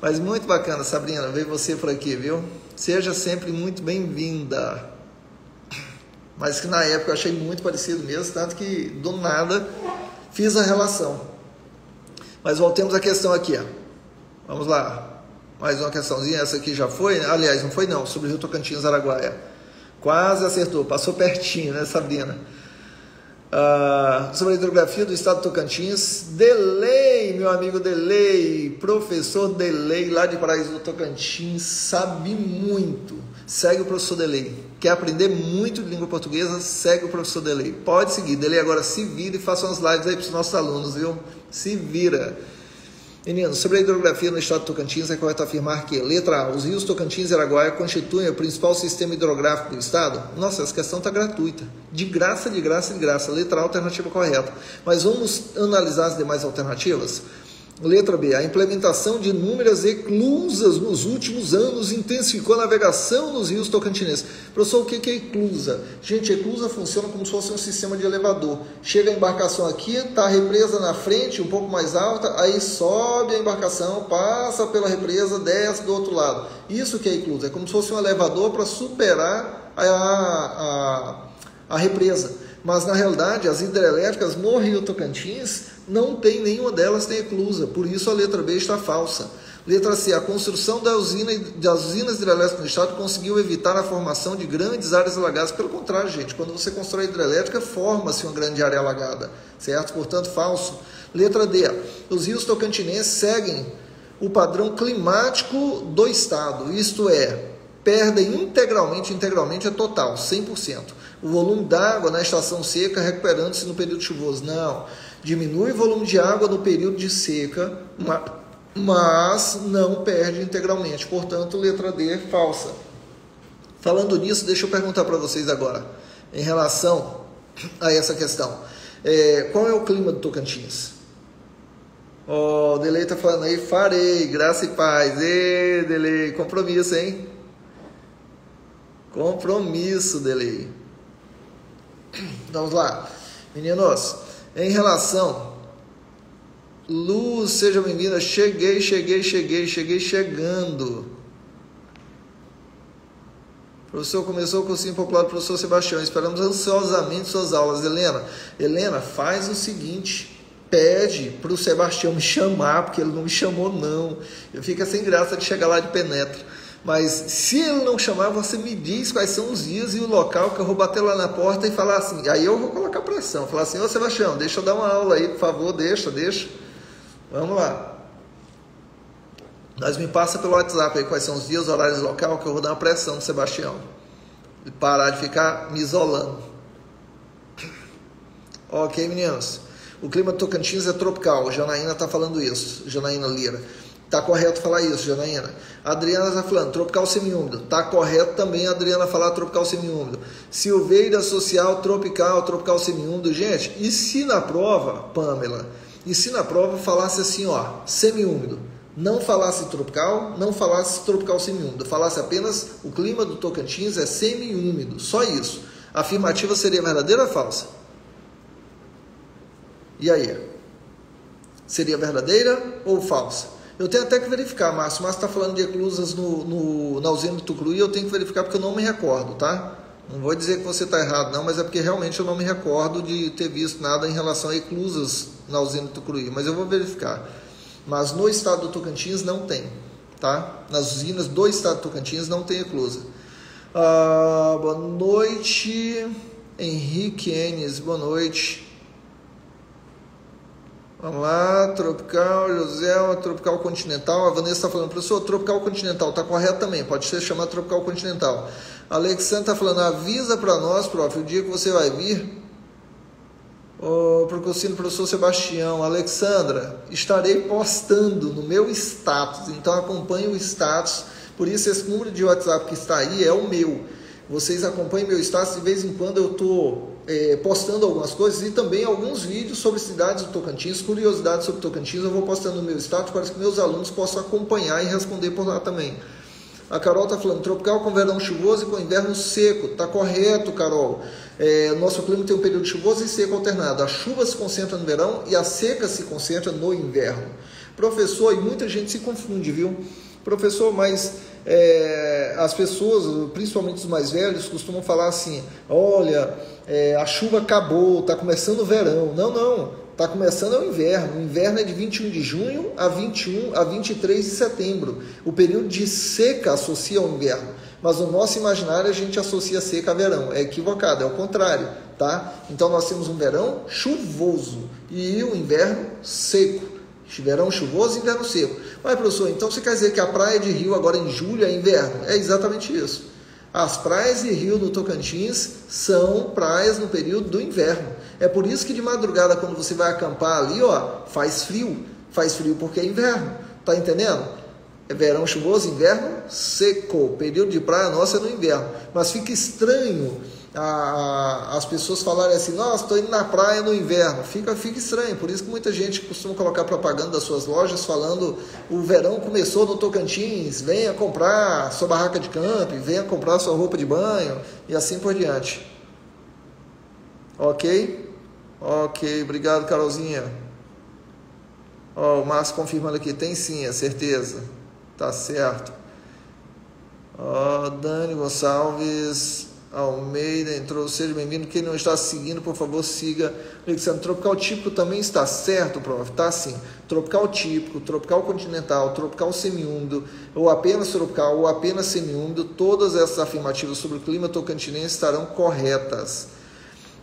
Mas muito bacana, Sabrina, ver você por aqui, viu? Seja sempre muito bem-vinda. Mas que na época eu achei muito parecido mesmo, tanto que do nada fiz a relação. Mas voltemos à questão aqui, ó. Vamos lá, mais uma questãozinha, essa aqui já foi, aliás, não foi não, sobre o Rio Tocantins, Araguaia. Quase acertou, passou pertinho, né, Sabrina? Sobre a hidrografia do estado do Tocantins, Delei, meu amigo Delei, professor Delei, lá de Paraíso do Tocantins, sabe muito. Segue o professor Delei. Quer aprender muito de língua portuguesa? Segue o professor Delei. Pode seguir. Delei agora se vira e faça umas lives aí para os nossos alunos, viu? Se vira. Meninos, sobre a hidrografia no estado do Tocantins, é correto afirmar que, letra A, os rios Tocantins e Araguaia constituem o principal sistema hidrográfico do estado? Nossa, essa questão está gratuita. De graça. Letra A, alternativa correta. Mas vamos analisar as demais alternativas? Letra B, a implementação de inúmeras eclusas nos últimos anos intensificou a navegação nos rios tocantinenses. Professor, o que é eclusa? Gente, eclusa funciona como se fosse um sistema de elevador. Chega a embarcação aqui, está a represa na frente, um pouco mais alta, aí sobe a embarcação, passa pela represa, desce do outro lado. Isso que é eclusa, é como se fosse um elevador para superar a represa. Mas, na realidade, as hidrelétricas no Rio Tocantins, não tem nenhuma delas tem eclusa, por isso a letra B está falsa. Letra C, a construção das usinas hidrelétricas no estado conseguiu evitar a formação de grandes áreas alagadas. Pelo contrário, gente, quando você constrói hidrelétrica, forma-se uma grande área alagada, certo? Portanto, falso. Letra D, os rios tocantinenses seguem o padrão climático do estado, isto é, perdem integralmente é total, 100%. O volume d'água na estação seca recuperando-se no período chuvoso. Não, diminui o volume de água no período de seca, mas não perde integralmente. Portanto, letra D é falsa. Falando nisso, deixa eu perguntar para vocês agora, em relação a essa questão. Qual é o clima do Tocantins? O Delei está falando aí, farei, graça e paz. Ê, Delei, compromisso, hein? Compromisso, Delei. Vamos lá, meninos, em relação, Luz, seja bem-vinda, cheguei chegando, Professor, começou o cursinho popular do professor Sebastião. Esperamos ansiosamente suas aulas. Helena, faz o seguinte, pede para o Sebastião me chamar, porque ele não me chamou não. Eu fico sem graça de chegar lá de penetra. Mas se ele não chamar, você me diz quais são os dias e o local que eu vou bater lá na porta e falar assim. Aí eu vou colocar pressão. Falar assim, ô Sebastião, deixa eu dar uma aula aí, por favor, deixa. Vamos lá. Mas me passa pelo WhatsApp aí quais são os dias, horários, local, que eu vou dar uma pressão no Sebastião. E parar de ficar me isolando. Ok, meninos. O clima do Tocantins é tropical. Janaína está falando isso. Janaína Lira. Tá correto falar isso, Janaína. A Adriana está falando tropical semiúmido. Tá correto também a Adriana falar tropical semiúmido. Silveira social, tropical semiúmido. Gente, e se na prova, Pamela, falasse assim, ó, semiúmido? Não falasse tropical, não falasse tropical semiúmido, falasse apenas o clima do Tocantins é semiúmido, só isso. A afirmativa seria verdadeira ou falsa? E aí? Seria verdadeira ou falsa? Eu tenho até que verificar, Márcio. Márcio está falando de eclusas na usina do Tucuruí, eu tenho que verificar porque eu não me recordo, tá? Não vou dizer que você está errado, não, mas é porque realmente eu não me recordo de ter visto nada em relação a eclusas na usina do Tucuruí, mas eu vou verificar. Mas no estado do Tocantins não tem, tá? Nas usinas do estado do Tocantins não tem eclusa. Boa noite, Henrique Enes, boa noite. Vamos lá, tropical, José, tropical continental. A Vanessa está falando, professor, tropical continental, está correto também, pode ser chamado tropical continental. A Alexandra está falando, avisa para nós, prof, o dia que você vai vir. Para o cursinho do professor Sebastião. Alexandra, estarei postando no meu status, então acompanhe o status, por isso esse número de WhatsApp que está aí é o meu. Vocês acompanhem meu status, de vez em quando eu estou postando algumas coisas e também alguns vídeos sobre cidades do Tocantins, curiosidades sobre o Tocantins, eu vou postando no meu status para que meus alunos possam acompanhar e responder por lá também. A Carol está falando, tropical com verão chuvoso e com inverno seco. Está correto, Carol. Nosso clima tem um período chuvoso e seco alternado. A chuva se concentra no verão e a seca se concentra no inverno. Professor, e muita gente se confunde, viu? Professor, mas as pessoas, principalmente os mais velhos, costumam falar assim, olha, a chuva acabou, está começando o verão. Não. Está começando o inverno. O inverno é de 21 de junho a 23 de setembro. O período de seca associa ao inverno. Mas no nosso imaginário a gente associa seca a verão. É equivocado, é o contrário, tá? Então nós temos um verão chuvoso e o inverno seco. Verão chuvoso e inverno seco. Mas, professor, então você quer dizer que a praia de Rio agora em julho é inverno? É exatamente isso. As praias de Rio do Tocantins são praias no período do inverno. É por isso que de madrugada, quando você vai acampar ali, ó, faz frio. Faz frio porque é inverno. Tá entendendo? É verão chuvoso, inverno seco. O período de praia nossa é no inverno. Mas fica estranho as pessoas falarem assim, nossa, estou indo na praia no inverno. Fica estranho. Por isso que muita gente costuma colocar propaganda das suas lojas falando o verão começou no Tocantins, venha comprar sua barraca de camping, venha comprar sua roupa de banho e assim por diante. Ok? Ok, obrigado, Carolzinha. O Márcio confirmando aqui, tem sim, é certeza. Tá certo. Dani Gonçalves Almeida entrou, seja bem-vindo. Quem não está seguindo, por favor, siga. Alexandre, tropical típico também está certo, prof? Tá sim. Tropical típico, tropical continental, tropical semiúmido, ou apenas tropical, ou apenas semiúmido, todas essas afirmativas sobre o clima tocantinense estarão corretas.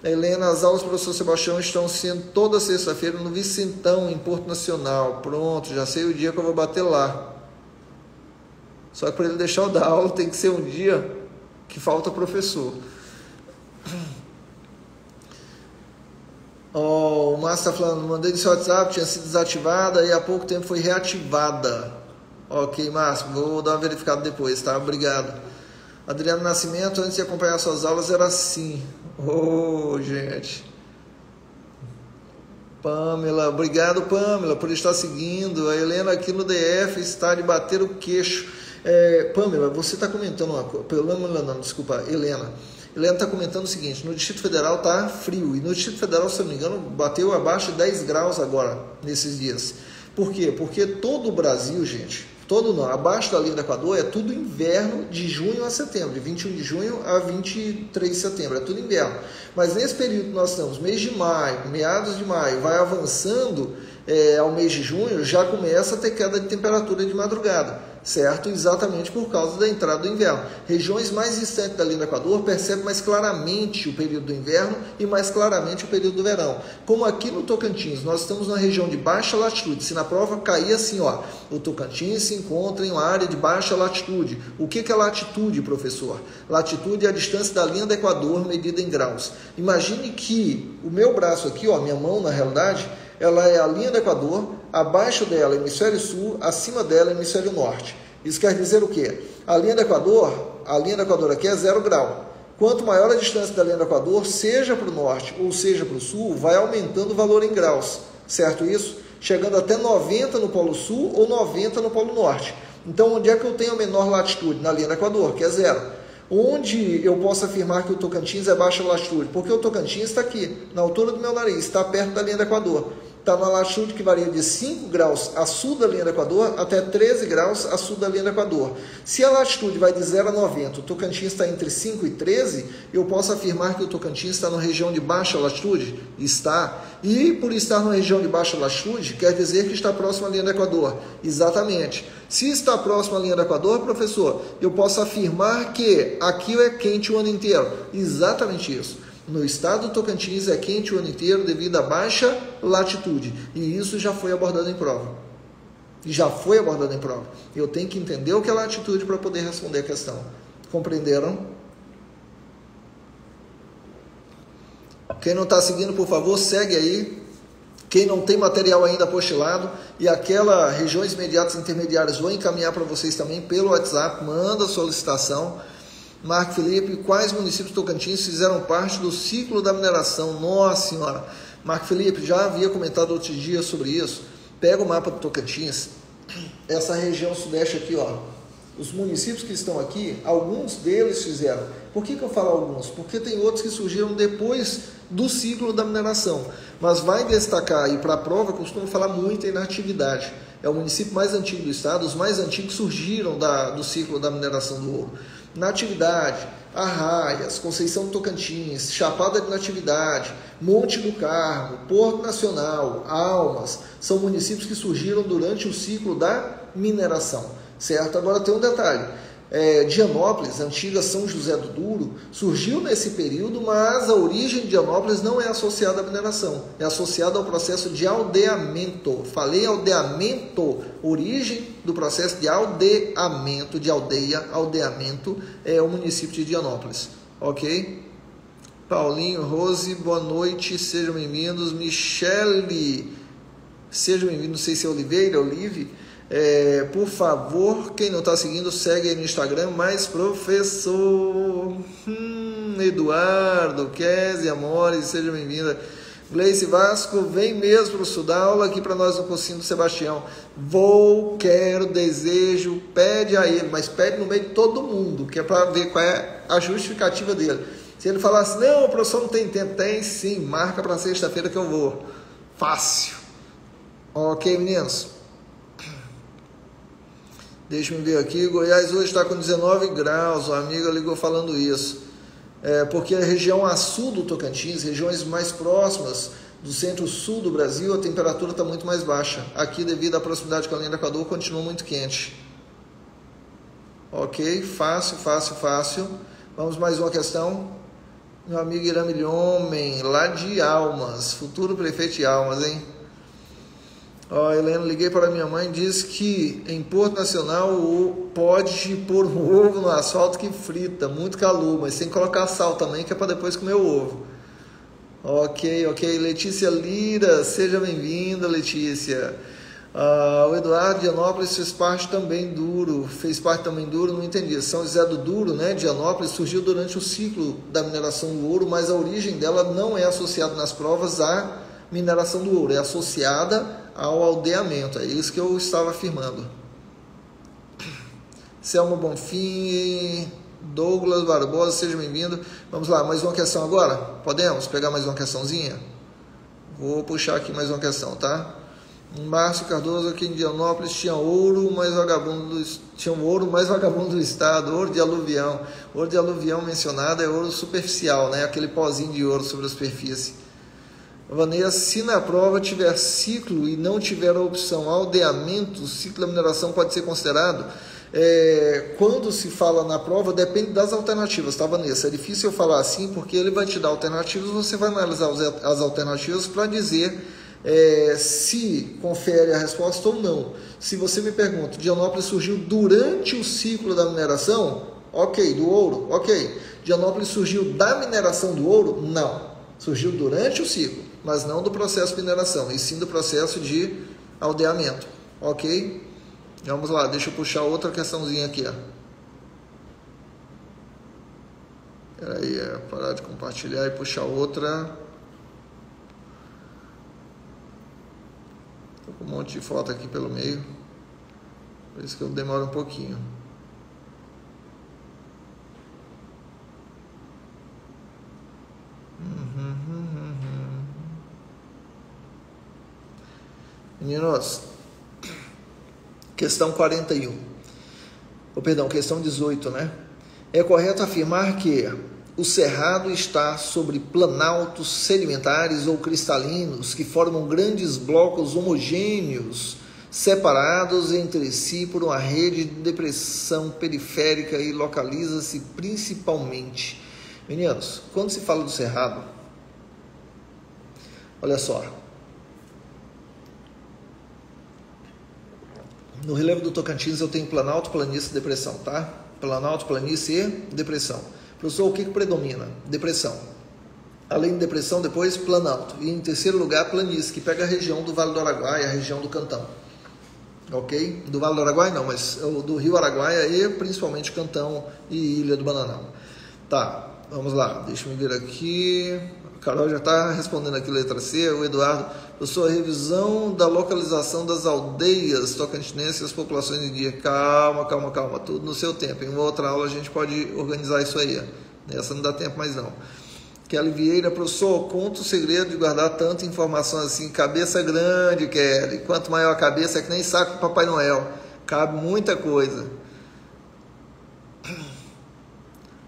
Helena, as aulas do professor Sebastião estão sendo toda sexta-feira no Vicentão, em Porto Nacional. Pronto, já sei o dia que eu vou bater lá. Só que para ele deixar eu dar aula tem que ser um dia que falta professor. O Márcio está falando, mandei no seu WhatsApp, tinha sido desativada e há pouco tempo foi reativada. Ok, Márcio, vou dar uma verificada depois, tá? Obrigado. Adriano Nascimento, antes de acompanhar suas aulas era assim. Gente. Pamela, obrigado, Pamela, por estar seguindo. A Helena aqui no DF está de bater o queixo. Pamela, você está comentando uma coisa. Desculpa, Helena. Helena está comentando o seguinte: no Distrito Federal está frio. E no Distrito Federal, se eu não me engano, bateu abaixo de 10 graus agora, nesses dias. Por quê? Porque todo o Brasil, gente, Todo não, abaixo da linha do Equador é tudo inverno de junho a setembro, de 21 de junho a 23 de setembro, é tudo inverno. Mas nesse período que nós estamos, mês de maio, meados de maio, vai avançando ao mês de junho, já começa a ter queda de temperatura de madrugada, certo? Exatamente por causa da entrada do inverno. Regiões mais distantes da linha do Equador percebem mais claramente o período do inverno e mais claramente o período do verão. Como aqui no Tocantins, nós estamos na região de baixa latitude. Se na prova cair assim, ó, o Tocantins se encontra em uma área de baixa latitude. O que é latitude, professor? Latitude é a distância da linha do Equador medida em graus. Imagine que o meu braço aqui, ó, minha mão na realidade, ela é a linha do Equador, abaixo dela hemisfério sul, acima dela hemisfério norte. Isso quer dizer o quê? A linha do Equador aqui é 0 grau. Quanto maior a distância da linha do Equador, seja para o norte ou seja para o sul, vai aumentando o valor em graus, certo isso? Chegando até 90 no polo sul ou 90 no polo norte. Então, onde é que eu tenho a menor latitude? Na linha do Equador, que é 0. Onde eu posso afirmar que o Tocantins é baixa latitude? Porque o Tocantins está aqui, na altura do meu nariz, está perto da linha do Equador. Está na latitude que varia de 5 graus a sul da linha do Equador até 13 graus a sul da linha do Equador. Se a latitude vai de 0 a 90, o Tocantins está entre 5 e 13, eu posso afirmar que o Tocantins está na região de baixa latitude? Está. E por estar na região de baixa latitude, quer dizer que está próximo à linha do Equador. Exatamente. Se está próximo à linha do Equador, professor, eu posso afirmar que aqui é quente o ano inteiro. Exatamente isso. No estado do Tocantins é quente o ano inteiro devido à baixa latitude. E isso já foi abordado em prova. Eu tenho que entender o que é latitude para poder responder a questão. Compreenderam? Quem não está seguindo, por favor, segue aí. Quem não tem material ainda apostilado e aquelas regiões imediatas e intermediárias, vou encaminhar para vocês também pelo WhatsApp, manda solicitação. Marco Felipe, quais municípios Tocantins fizeram parte do ciclo da mineração? Nossa Senhora! Marco Felipe, já havia comentado outros dias sobre isso. Pega o mapa do Tocantins, essa região sudeste aqui, ó. Os municípios que estão aqui, alguns deles fizeram. Por que eu falo alguns? Porque tem outros que surgiram depois do ciclo da mineração. Mas vai destacar aí para a prova, costumo falar muito em inatividade. É o município mais antigo do estado, os mais antigos surgiram do ciclo da mineração do ouro. Natividade, Arraias, Conceição do Tocantins, Chapada de Natividade, Monte do Carmo, Porto Nacional, Almas, são municípios que surgiram durante o ciclo da mineração, certo? Agora tem um detalhe, Dianópolis, antiga São José do Duro, surgiu nesse período, mas a origem de Dianópolis não é associada à mineração, é associada ao processo de aldeamento. Falei aldeamento, origem do processo de aldeamento, de aldeia, aldeamento, é o município de Dianópolis, ok? Paulinho, Rose, boa noite, sejam bem-vindos. Michele, sejam bem-vindos, não sei se é Oliveira, Olive. Por favor, quem não está seguindo, segue aí no Instagram, mais professor Eduardo, Kézia, Amores, seja bem-vinda. Gleice Vasco, vem mesmo para o sul, dá aula aqui para nós no cursinho do Sebastião. Vou, quero, desejo, pede a ele, mas pede no meio de todo mundo, que é para ver qual é a justificativa dele. Se ele falar assim, não, o professor não tem tempo, tem sim, marca para sexta-feira que eu vou. Fácil. Ok, meninos? Deixa eu ver aqui, Goiás hoje está com 19 graus, uma amiga ligou falando isso. Porque a região a sul do Tocantins, regiões mais próximas do centro-sul do Brasil, a temperatura está muito mais baixa. Aqui, devido à proximidade com a linha do Equador, continua muito quente. Ok, fácil. Vamos mais uma questão. Meu amigo Irame Homem, lá de Almas, futuro prefeito de Almas, hein? Helena, liguei para minha mãe, disse que em Porto Nacional pode pôr um ovo no asfalto que frita, muito calor, mas tem que colocar sal também, que é para depois comer o ovo. Ok, Letícia Lira, seja bem-vinda, Letícia. O Eduardo de Dianópolis fez parte também duro, não entendi. São José do Duro, né, Dianópolis, surgiu durante o ciclo da mineração do ouro, mas a origem dela não é associada nas provas à mineração do ouro, é associada ao aldeamento, é isso que eu estava afirmando. Selma Bonfim, Douglas Barbosa, seja bem-vindo. Vamos lá, mais uma questão agora? Podemos pegar mais uma questãozinha? Vou puxar aqui mais uma questão, tá? Márcio Cardoso, aqui em Indianópolis tinha ouro mais vagabundo do estado, ouro de aluvião. Ouro de aluvião mencionado é ouro superficial, né? Aquele pozinho de ouro sobre a superfície. Vanessa, se na prova tiver ciclo e não tiver a opção aldeamento, o ciclo da mineração pode ser considerado? Quando se fala na prova, depende das alternativas, tá, Vanessa? É difícil eu falar assim, porque ele vai te dar alternativas, você vai analisar as alternativas para dizer se confere a resposta ou não. Se você me pergunta, Indianópolis surgiu durante o ciclo da mineração? Ok. Do ouro? Ok. Indianópolis surgiu da mineração do ouro? Não. Surgiu durante o ciclo, mas não do processo de mineração, e sim do processo de aldeamento. Ok? Vamos lá, deixa eu puxar outra questãozinha aqui. Espera aí, parar de compartilhar e puxar outra. Estou com um monte de foto aqui pelo meio, por isso que eu demoro um pouquinho. Meninos, questão 41. Questão 18, né? É correto afirmar que o cerrado está sobre planaltos sedimentares ou cristalinos que formam grandes blocos homogêneos, separados entre si por uma rede de depressão periférica e localiza-se principalmente. Meninos, quando se fala do cerrado, olha só. No relevo do Tocantins eu tenho planalto, planície e depressão, tá? Planalto, planície e depressão. Professor, o que predomina? Depressão. Além de depressão, depois planalto. E em terceiro lugar, planície, que pega a região do Vale do Araguaia, a região do Cantão. Ok? Do Vale do Araguaia não, mas do Rio Araguaia e principalmente Cantão e Ilha do Bananal. Tá, vamos lá. Deixa eu ver aqui. A Carol já está respondendo aqui, letra C. O Eduardo, professor, a revisão da localização das aldeias tocantinenses e as populações de dia. Calma, tudo no seu tempo. Em uma outra aula a gente pode organizar isso aí. Nessa não dá tempo mais não. Kelly Vieira, professor, conta o segredo de guardar tanta informação assim. Cabeça grande, Kelly. Quanto maior a cabeça, é que nem saco do Papai Noel. Cabe muita coisa.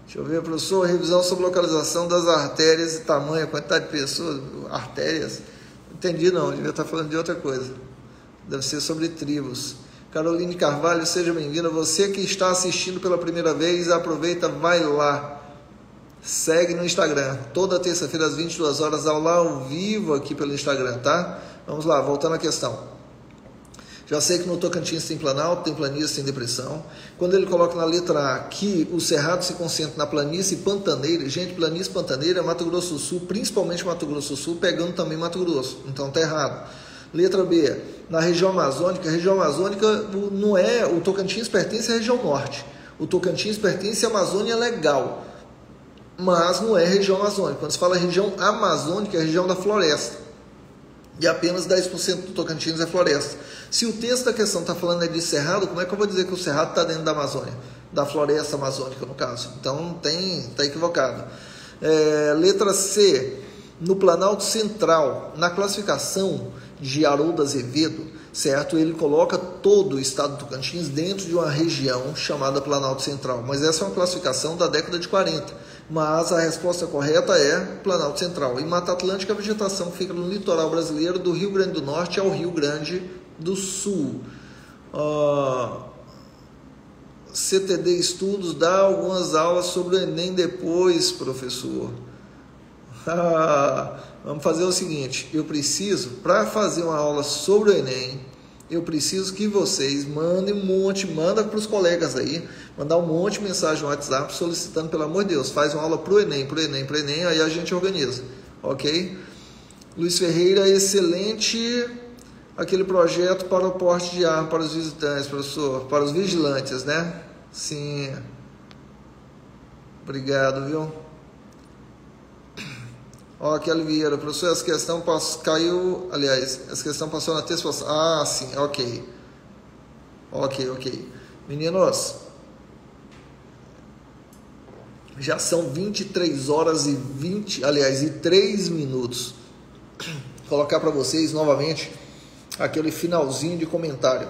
Deixa eu ver, professor, revisão sobre localização das artérias e tamanho, quantidade de pessoas, artérias. Não entendi não, devia estar falando de outra coisa. Deve ser sobre tribos. Caroline Carvalho, seja bem-vinda. Você que está assistindo pela primeira vez, aproveita, vai lá. Segue no Instagram. Toda terça-feira às 22 horas, aula ao vivo aqui pelo Instagram, tá? Vamos lá, voltando à questão. Já sei que no Tocantins tem planalto, tem planície, tem depressão. Quando ele coloca na letra A que o cerrado se concentra na planície pantaneira, gente, planície pantaneira é Mato Grosso do Sul, principalmente Mato Grosso do Sul, pegando também Mato Grosso. Então tá errado. Letra B, na região amazônica não é, o Tocantins pertence à região norte. O Tocantins pertence à Amazônia legal, mas não é região amazônica. Quando se fala região amazônica, é a região da floresta. E apenas 10% do Tocantins é floresta. Se o texto da questão está falando de cerrado, como é que eu vou dizer que o cerrado está dentro da Amazônia? Da floresta amazônica, no caso. Então, está equivocado. Letra C, no Planalto Central, na classificação de Haroldo Azevedo, certo? Ele coloca todo o estado do Tocantins dentro de uma região chamada Planalto Central. Mas essa é uma classificação da década de 40. Mas a resposta correta é Planalto Central. Em Mata Atlântica, a vegetação fica no litoral brasileiro, do Rio Grande do Norte ao Rio Grande do Sul. CTD Estudos dá algumas aulas sobre o Enem depois, professor. Vamos fazer o seguinte, eu preciso, para fazer uma aula sobre o Enem, eu preciso que vocês mandem manda para os colegas aí, mandar um monte de mensagem no WhatsApp solicitando, pelo amor de Deus, faz uma aula para o Enem, aí a gente organiza, ok? Luiz Ferreira, excelente aquele projeto para o porte de arma para os visitantes, professor, para os vigilantes, né? Sim. Obrigado, viu? Ó, Kelly Vieira, professor, essa questão caiu, aliás, essa questão passou na terça passada. Ah, sim, ok. Meninos, já são 23 horas e 3 minutos. Vou colocar para vocês novamente aquele finalzinho de comentário.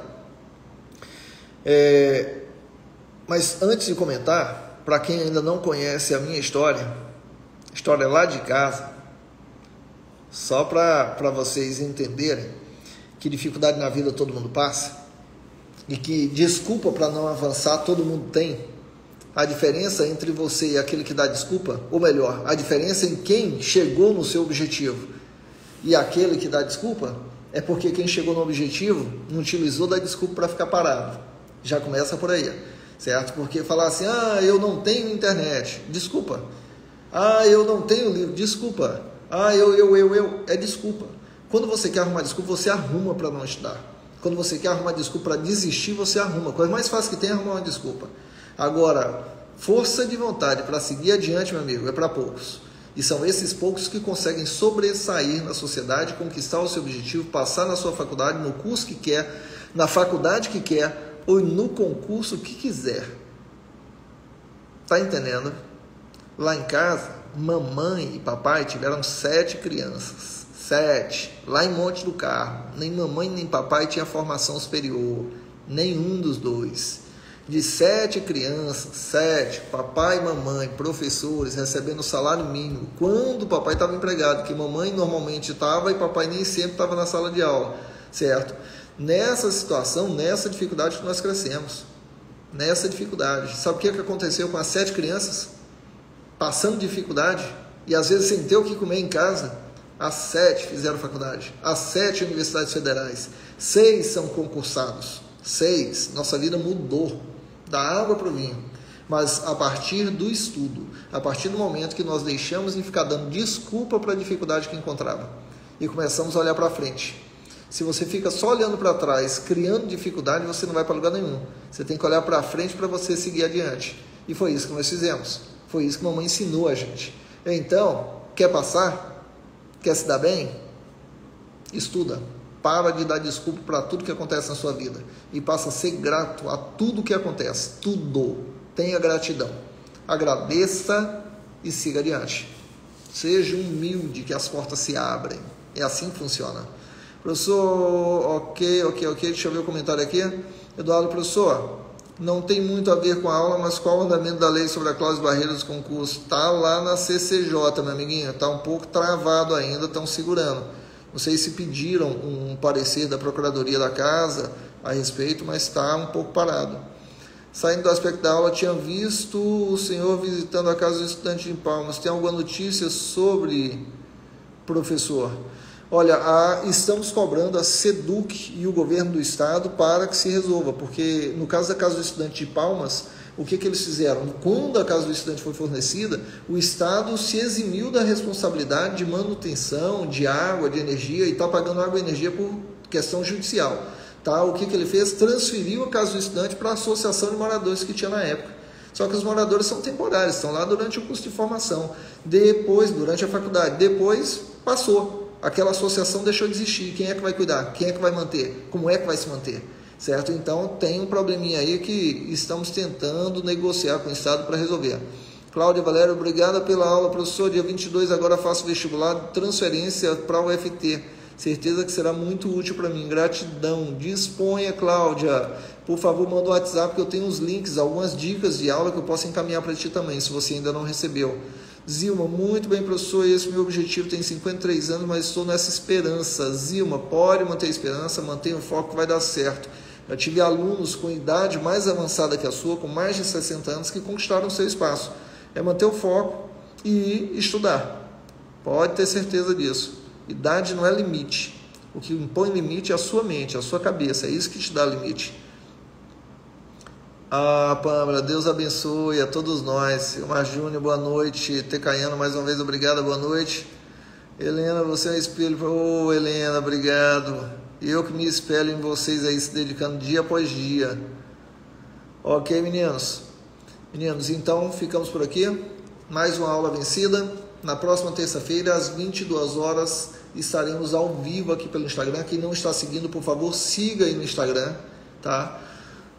Mas antes de comentar, para quem ainda não conhece a minha história lá de casa, só para vocês entenderem que dificuldade na vida todo mundo passa e que desculpa para não avançar todo mundo tem. A diferença entre você e aquele que dá desculpa, ou melhor, a diferença em quem chegou no seu objetivo e aquele que dá desculpa, é porque quem chegou no objetivo não utilizou da desculpa para ficar parado. Já começa por aí, certo? Porque falar assim, eu não tenho internet, desculpa. Eu não tenho livro, desculpa. É desculpa. Quando você quer arrumar desculpa, você arruma para não estudar. Quando você quer arrumar desculpa para desistir, você arruma. A coisa mais fácil que tem é arrumar uma desculpa. Agora, força de vontade para seguir adiante, meu amigo, é para poucos. E são esses poucos que conseguem sobressair na sociedade, conquistar o seu objetivo, passar na sua faculdade, no curso que quer, na faculdade que quer ou no concurso que quiser. Tá entendendo? Lá em casa, mamãe e papai tiveram 7 crianças. 7. Lá em Monte do Carmo. Nem mamãe nem papai tinha formação superior. Nenhum dos dois. De 7 crianças, 7, papai e mamãe, professores, recebendo salário mínimo, quando o papai estava empregado, que mamãe normalmente estava e papai nem sempre estava na sala de aula, certo? Nessa situação, nessa dificuldade que nós crescemos, nessa dificuldade. Sabe o que aconteceu com as 7 crianças? Passando dificuldade, e às vezes sem ter o que comer em casa, as 7 fizeram faculdade, as 7 universidades federais, 6 são concursados, 6, nossa vida mudou. Da água para o vinho, mas a partir do estudo, a partir do momento que nós deixamos de ficar dando desculpa para a dificuldade que encontrava e começamos a olhar para frente. Se você fica só olhando para trás, criando dificuldade, você não vai para lugar nenhum. Você tem que olhar para frente para você seguir adiante. E foi isso que nós fizemos. Foi isso que a mamãe ensinou a gente. Então, quer passar? Quer se dar bem? Estuda. Para de dar desculpa para tudo que acontece na sua vida e passa a ser grato a tudo que acontece, tudo. Tenha gratidão, agradeça e siga adiante. Seja humilde que as portas se abrem. É assim que funciona. Professor, ok, deixa eu ver o comentário aqui. Eduardo, professor, não tem muito a ver com a aula, mas qual o andamento da lei sobre a cláusula de barreiras dos concursos? Está lá na CCJ, meu amiguinho, está um pouco travado ainda, estão segurando. Não sei se pediram um parecer da Procuradoria da Casa a respeito, mas está um pouco parado. Saindo do aspecto da aula, tinha visto o senhor visitando a casa do estudante em Palmas. Tem alguma notícia sobre, professor? Olha, estamos cobrando a SEDUC e o governo do estado para que se resolva, porque no caso da casa do estudante de Palmas, o que eles fizeram? Quando a casa do estudante foi fornecida, o Estado se eximiu da responsabilidade de manutenção, de água, de energia, e está pagando água e energia por questão judicial. Tá? O que ele fez? Transferiu a casa do estudante para a associação de moradores que tinha na época. Só que os moradores são temporários, estão lá durante o curso de formação, depois, durante a faculdade, depois passou. Aquela associação deixou de existir. Quem é que vai cuidar? Quem é que vai manter? Como é que vai se manter? Certo? Então, tem um probleminha aí que estamos tentando negociar com o Estado para resolver. Cláudia Valério, obrigada pela aula, professor. Dia 22 agora faço vestibular, transferência para o UFT. Certeza que será muito útil para mim. Gratidão. Disponha, Cláudia. Por favor, manda o WhatsApp que eu tenho uns links, algumas dicas de aula que eu posso encaminhar para ti também, se você ainda não recebeu. Zilma, muito bem, professor, esse é o meu objetivo, tenho 53 anos, mas estou nessa esperança. Zilma, pode manter a esperança, mantenha o foco que vai dar certo. Eu tive alunos com idade mais avançada que a sua, com mais de 60 anos, que conquistaram o seu espaço. É manter o foco e estudar. Pode ter certeza disso. Idade não é limite. O que impõe limite é a sua mente, a sua cabeça. É isso que te dá limite. Pâmela, Deus abençoe a todos nós. Silmar Júnior, boa noite. Tecaiano, mais uma vez, obrigado, boa noite. Helena, você é um espelho. Helena, obrigado. Eu que me espelho em vocês aí, se dedicando dia após dia. Ok, meninos? Meninos, então ficamos por aqui. Mais uma aula vencida. Na próxima terça-feira, às 22 horas, estaremos ao vivo aqui pelo Instagram. Quem não está seguindo, por favor, siga aí no Instagram, tá?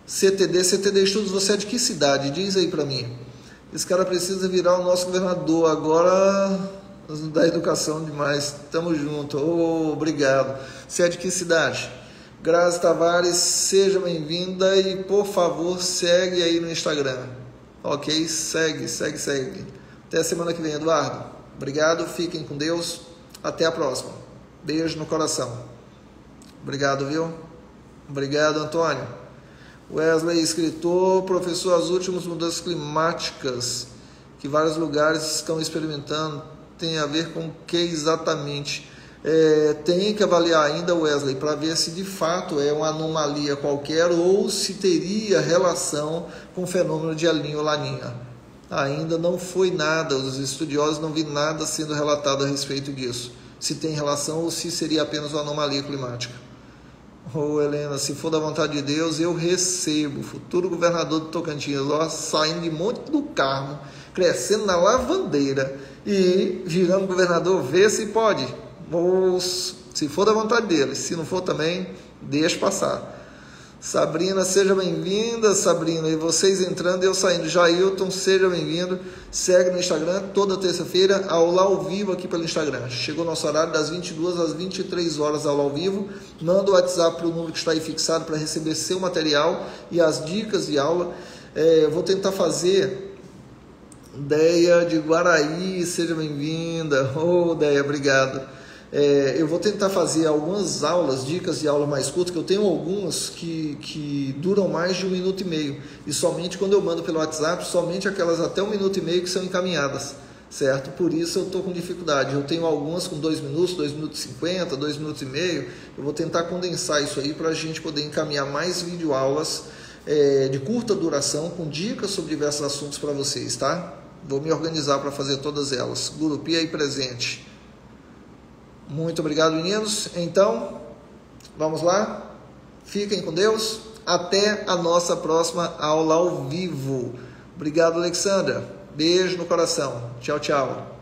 CTD Estudos, você é de que cidade? Diz aí pra mim. Esse cara precisa virar o nosso governador. Agora, da educação demais. Tamo junto. Obrigado. Você é de que cidade? Grazi Tavares, seja bem-vinda e, por favor, segue aí no Instagram. Ok? Segue. Até a semana que vem, Eduardo. Obrigado, fiquem com Deus. Até a próxima. Beijo no coração. Obrigado, viu? Obrigado, Antônio. Wesley, escritor, professor, as últimas mudanças climáticas que vários lugares estão experimentando tem a ver com o que exatamente? Tem que avaliar ainda, Wesley, para ver se de fato é uma anomalia qualquer ou se teria relação com o fenômeno de El Niño ou Laninha. Ainda não foi nada, os estudiosos não vi nada sendo relatado a respeito disso. Se tem relação ou se seria apenas uma anomalia climática. Helena, se for da vontade de Deus, eu recebo. Futuro governador do Tocantins, ó, saindo de Monte do Carmo, crescendo na Lavandeira e virando governador, vê se pode. Ou se for da vontade dele, se não for também, deixa passar. Sabrina, seja bem-vinda, Sabrina, e vocês entrando e eu saindo. Jailton, seja bem-vindo, segue no Instagram, toda terça-feira, aula ao vivo aqui pelo Instagram. Chegou o nosso horário das 22 às 23 horas, aula ao vivo. Manda o WhatsApp para o número que está aí fixado para receber seu material e as dicas de aula. Eu vou tentar fazer... Deia de Guaraí, seja bem-vinda. Deia, obrigado. Eu vou tentar fazer algumas aulas, dicas de aula mais curtas, que eu tenho algumas que duram mais de 1 minuto e meio. E somente quando eu mando pelo WhatsApp, somente aquelas até 1 minuto e meio que são encaminhadas, certo? Por isso eu estou com dificuldade. Eu tenho algumas com 2 minutos, 2 minutos e 50, 2 minutos e meio. Eu vou tentar condensar isso aí para a gente poder encaminhar mais videoaulas de curta duração, com dicas sobre diversos assuntos para vocês, tá? Vou me organizar para fazer todas elas. Gurupi aí presente. Muito obrigado, meninos. Então, vamos lá? Fiquem com Deus. Até a nossa próxima aula ao vivo. Obrigado, Alexandra. Beijo no coração. Tchau, tchau.